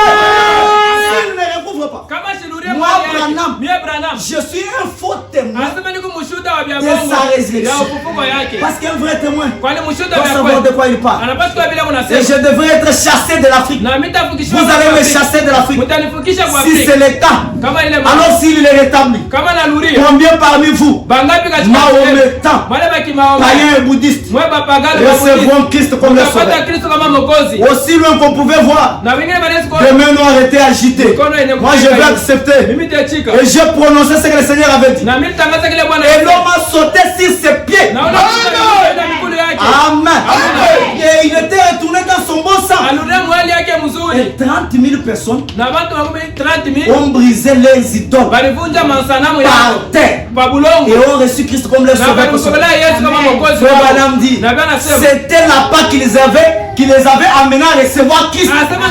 S'il ne le couvre pas,
kama shiluria
moi,
mwana
Branham,
mie Branham
je suis un faux témoin.
anasema niko mshuhuda wa
De
biabongo
sa résurrection.
ya ufufuko yake
Parce qu'un vrai témoin
kwani mshuhuda
doit
wa
savoir de
kweli
quoi il parle.
anapaswa bila
Et
kunasema
je devrais être chassé de l'Afrique.
na mitafukishwa
Vous allez me chasser de l'Afrique.
mtanifukisha kwa
Si
Afrika
c'est le cas,
kama ile
alors s'il est rétabli,
kama naluria
combien parmi vous,
bangapi katika
Mahométans,
wale baki maombi
païens et bouddhistes,
mwe bapagani
recevront Christ comme leur
utapata
sauveur?
Kristo kama mwokozi
Aussi loin qu'on pouvait voir,
na wengine wanaweza
les
kuona
mains noires étaient agitées. Moi je vais accepter.
mimi nitachika
Et j'ai prononcé ce que le Seigneur avait dit.
na mimi nitangaza kile Bwana
Et l'homme a sauté sur ses pieds.
naona kuenda miguu yake
Amen. Et il était retourné dans son bon sens.
aluria mwali yake mzuri
Et 30 000 personnes
na watu makumi 30,000
ont brisé leurs idoles
walivunja masanamu yao
par terre
kwa bulongo
et ont reçu Christ comme leur
na
sauveur.
walimsogelea Yesu kama mwokozi
Frère
wao
Branham dit,
na Bwana anasema
c'était la pas qui les avait amenés à recevoir Christ.
anasema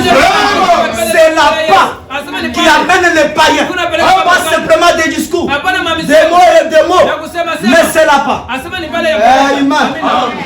C'est la pas
anasema ni
qui amène les païens. Pas simplement des discours,
hapana
des
mamisemo
mots et des
ya
mots.
kusema
Mais
sema
c'est la pas.
anasema ni pale
Amen.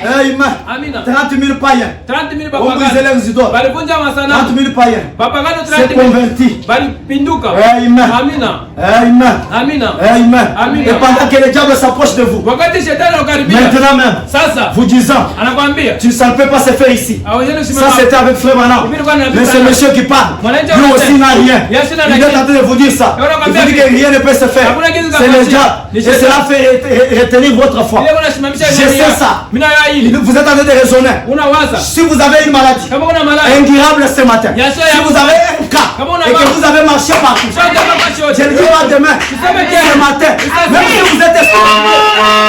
Amen.
amina
30 000 païens
30,000
ont brisé
bapagani
leurs idoles.
walivunja
30
masanamu
000 païens
bapagani
s'est
30,000
converti.
walipinduka
Amen.
amina
Amen.
amina
Amen.
Amen.
Et pendant que le diable s'approche de vous,
wakati shetani anakaribia
maintenant même,
sasa
vous disant,
anakwambia
ça ne peut pas se faire ici.
awezeni
Ça
simama
c'était avec Frère Branham. Mais c'est monsieur qui parle. Lui aussi n'a rien. Il est en train de vous dire ça. Il vous dit que rien ne peut se faire. C'est le diable. Et cela fait retenir votre foi.
ile unasimamisha
Je sais ça.
mimi na hili
Vous êtes en train de raisonner.
unawaza
Si vous avez une maladie
kama una malaya
incurable ce matin,
Bien sûr,
si vous avez un cas et que vous avez marché partout,
shaka kama
je
shote
le dis pas demain, ce matin, même si vous êtes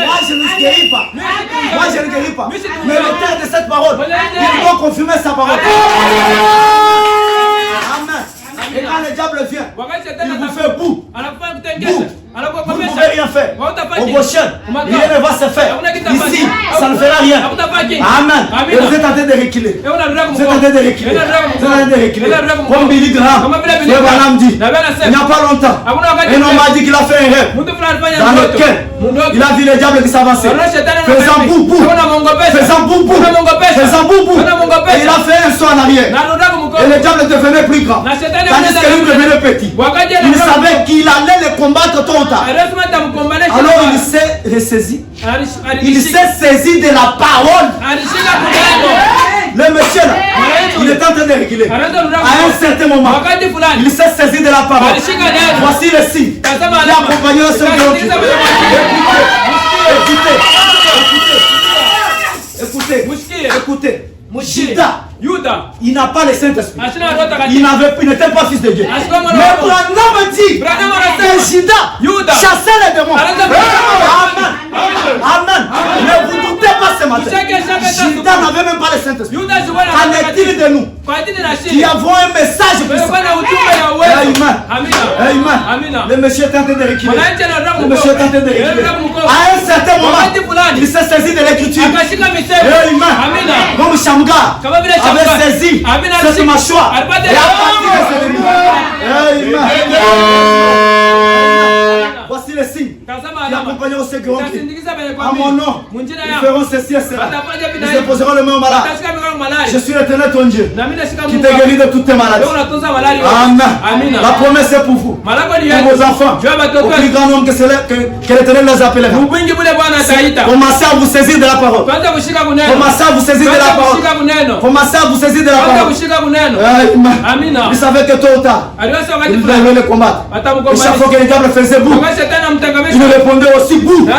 moi je ne guéris pas. Moi je ne guéris pas. Mais le terme de cette parole, il doit confirmer sa parole. Amen. Et quand le diable vient,
wakati
il
shetani
vous fait boue.
anafanya kutengesha
Vous ne pouvez rien faire. Au prochain, rien ne va se faire. Ici, ça ne fera rien. Amen. Et vous êtes en train de reculer. Vous êtes en train de reculer. Vous êtes en train de reculer. Comme Billy Graham, le Branham dit, il n'y a pas longtemps, un homme m'a dit qu'il a fait un rêve dans lequel il a vu le diable qui s'avançait. Faisant boubou. Faisant boubou. Faisant boubou. Et il a fait un saut en arrière. Et le diable devenait plus grand. Tandis que lui devenait petit. Il savait qu'il allait le combattre tôt ou tard. Alors il s'est ressaisi. Il s'est saisi de la parole. Le monsieur là, il est en train de reculer. À un certain moment, il s'est saisi de la parole. Voici le signe. Il a accompagné le Seigneur. Écoutez. Judas, il n'a pas le Saint-Esprit. Il n'était pas fils de Dieu. Mais Branham dit que Judas chassait les démons. Amen. Amen. Ne vous doutez pas ce matin. Judas n'avait même pas le Saint-Esprit. Qu'en est-il de nous qui avons un message puissant? Amen. Amen. Le monsieur est en train de reculer. Le monsieur est en train de reculer. À un certain moment, il s'est saisi de l'écriture. Comme Shamgar avait saisi cette mâchoire. Et a parti de cette livre. Voici les signes qui accompagneront ceux qui ont cru. À mon nom, ils feront ceci et cela. Ils imposeront le main aux malades. Je suis l'Éternel ton Dieu qui te guérit de toutes tes maladies. Amen. La promesse est pour vous, pour vos enfants, au plus grand nombre que l'Éternel les appellera. Commencez à vous saisir de la parole. Commencez à vous saisir de la parole. Commencez à vous saisir de la parole. Vous savez que tôt ou tard, il devait le combattre. Et chaque fois que le diable faisait bout, il répondait aussi bout. Et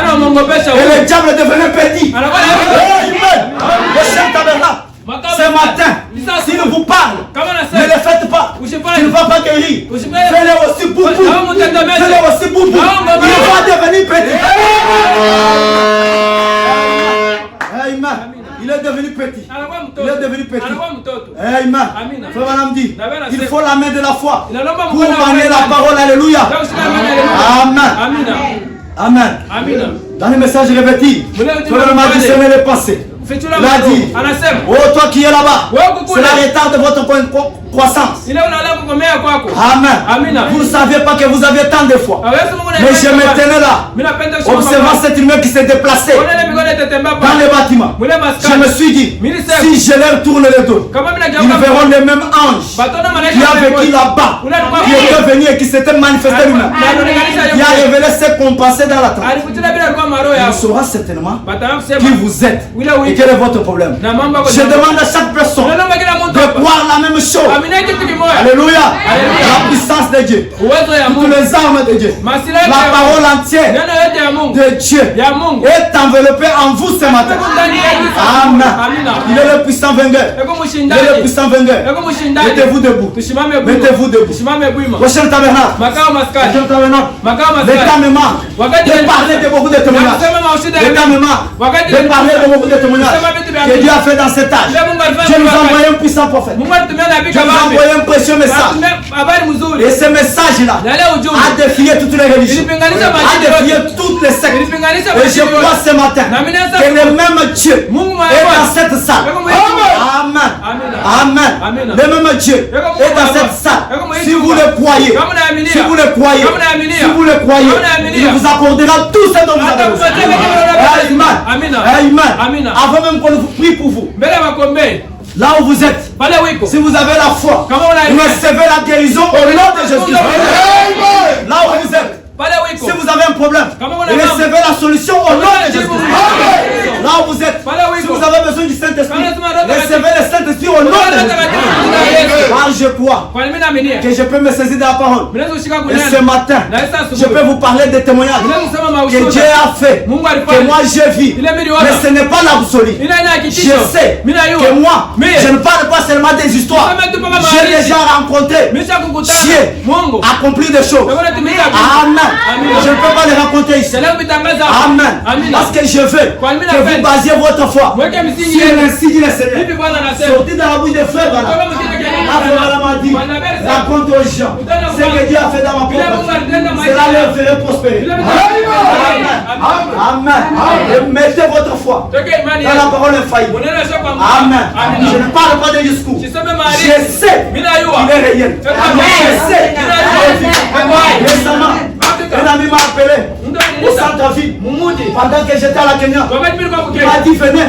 le diable devenait petit. Le chef tabernacle, ce matin, s'il vous parle, ne le faites pas. Tu ne vas pas guérir. Fais-le aussi bout. Fais-le aussi bout. Il va devenir petit. Amen. Il est devenu petit. Il est devenu petit. Amen. Frère Madame dit, il faut la main de la foi pour manier la parole. Alléluia. Amen. Dans le message répété, Frère Madame dit, c'est les pensées. Il a dit, oh toi qui es là-bas, cela retarde votre croissance. Amen. Vous ne saviez pas que vous aviez tant de foi. Mais je me tenais là, observant cet humain qui s'est déplacé dans les bâtiments. Je me suis dit, si je leur tourne le dos, ils verront le même ange qui a vécu là-bas, qui était venu et qui s'était manifesté lui-même, qui a révélé ce qu'on pensait dans la tente. Il saura certainement qui vous êtes et quel est votre problème. Je demande à chaque personne de croire la même chose. Alléluia. La puissance de Dieu, toutes les armes de Dieu, la parole entière de Dieu est enveloppée en vous ce matin. Amen. Il est le puissant vainqueur. Il est le puissant vainqueur. Mettez-vous debout. Mettez-vous debout. Prochain tabernacle. L'État me manque de parler de beaucoup de témoignages. L'État me manque de parler de beaucoup de témoignages que Dieu a fait dans cet âge. Je nous envoie un puissant prophète. Je nous envoie un précieux message. Et ce message-là a défié toutes les religions, a défié toutes les sectes. Et je crois ce matin que le même Dieu est dans cette salle. Amen. Le même Dieu est dans cette salle. Si vous le croyez, si vous le croyez, si vous le croyez, il vous accordera tout ce dont vous avez besoin. Amen. Avant même qu'on vous prie pour vous, là où vous êtes, si vous avez la foi, recevez la guérison au nom de Jésus. Là où vous êtes, si vous avez un problème, recevez la solution au nom de Jésus. Là où vous êtes, si vous avez besoin du Saint-Esprit, recevez le Saint-Esprit au nom de Jésus. Car je crois que je peux me saisir de la parole. Et ce matin, je peux vous parler des témoignages que Dieu a fait, que moi j'ai vu. Mais ce n'est pas l'absolu. Je sais que moi, je ne parle pas seulement des histoires. J'ai déjà rencontré Dieu, accompli des choses. Amen. Je ne peux pas les raconter ici. Amen. Parce que je veux que vous basiez votre foi sur l'insigne du Seigneur. Sortez dans la bouche des frères. M'a dit, raconte aux gens ce que Dieu a fait dans ma propre vie. Cela leur ferait prospérer. Amen. Et mettez votre foi dans la parole infaillible. Amen. Je ne parle pas de discours. Je sais qu'il est réel. Je sais qu'il est réel. Récemment, un ami m'a appelé au centre-ville pendant que j'étais à la Kenya. Il m'a dit venez,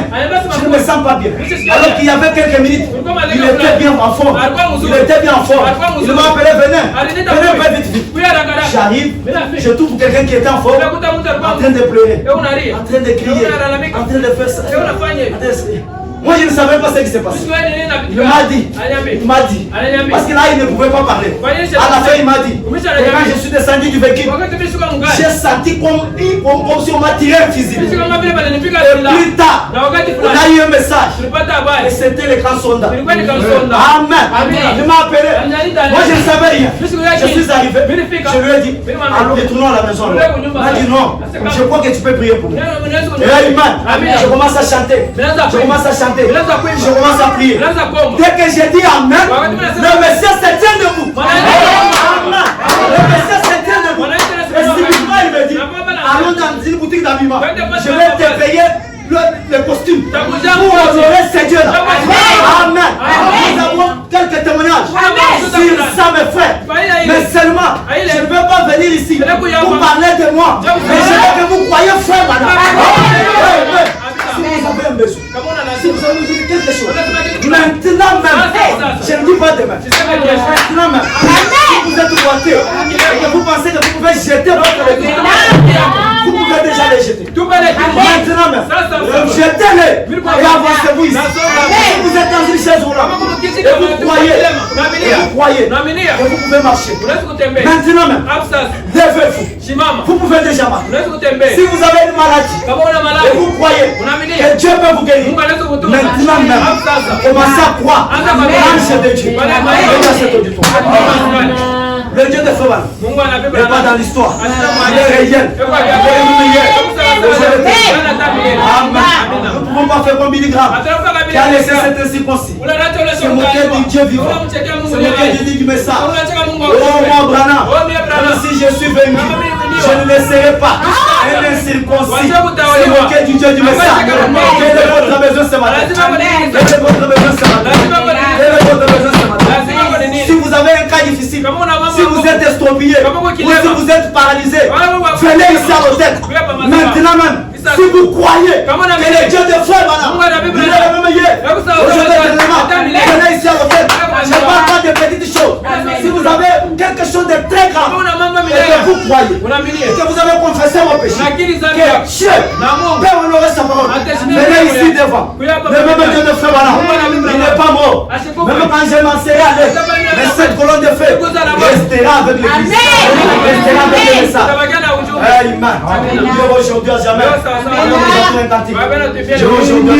je ne me sens pas bien. Alors qu'il y avait quelques minutes, il était bien en forme. Il était bien en forme. Il m'a appelé venez vite. J'arrive, je trouve quelqu'un qui était en forme, en train de pleurer, en train de crier, en train de faire ça. Moi je ne savais pas ce qui s'est passé. Il m'a dit, parce que là il ne pouvait pas parler. À la fin il m'a dit, et quand je suis descendu du véhicule, j'ai senti comme si on m'a tiré un fusil. Et plus tard, on a eu un message. Et c'était le grand soldat. Amen. Il m'a appelé. Moi je ne savais rien. Je suis arrivé. Je lui ai dit, allons retournons à la maison. Il m'a dit non, je crois que tu peux prier pour moi. Et là je commence à chanter. Je commence à prier. Dès que j'ai dit Amen, le Messie se tient debout. Amen. message s'intéresse de moi. Et subitement, il me dit, allons dans une boutique d'habillement. Je vais te payer le costume pour honorer ces dieux-là. Amen. Nous avons quelques témoignages sur ça, mes frères. Mais seulement, je ne veux pas venir ici pour parler de moi. Mais je veux que vous croyez, frère, madame. Si vous avez un besoin, si vous avez besoin de quelque chose, maintenant même, je ne dis pas demain, maintenant même, si vous êtes boité et que vous pensez que vous pouvez jeter votre église, vous pouvez déjà les jeter. Maintenant même, jetez-les et avancez-vous ici. Si vous êtes dans une chaise roulante et vous croyez, et vous pouvez marcher. Maintenant même, levez-vous. Vous pouvez déjà marcher. Si vous avez une maladie et vous croyez que Dieu peut vous guérir, maintenant même, commencez à croire à l'ange de Dieu. Le Dieu de Fouan n'est pas dans l'histoire. Il est réel. Amen. Nous ne pouvons pas faire comme Billy Graham qui a laissé cette incirconcis. Se moquer du Dieu vivant. Se moquer du Dieu du message. Oh mon Branham, même si je suis venu, je ne laisserai pas un incirconcis se moquer du Dieu du message. Quel est votre besoin ce matin? Quel est votre besoin ce matin? Quel est votre besoin ce matin? Si vous avez un cas difficile, si vous êtes estropié ou si vous êtes paralysé, venez ici à l'hôtel. Maintenant même, si vous croyez que le Dieu de frère, madame, il est le même hier, aujourd'hui, venez ici à l'hôtel. Je ne parle pas de petites choses. Si vous avez quelque chose de très grave et que vous croyez, et que vous avez confessé vos péchés, que Dieu peut honorer sa parole, venez ici devant. Le même Dieu de frère, madame, il n'est pas mort. Même quand je m'en serai allé, mais cette colonne de feu restera avec l'église. Restera avec le message. Amen. Dieu aujourd'hui à jamais. Aujourd'hui à jamais.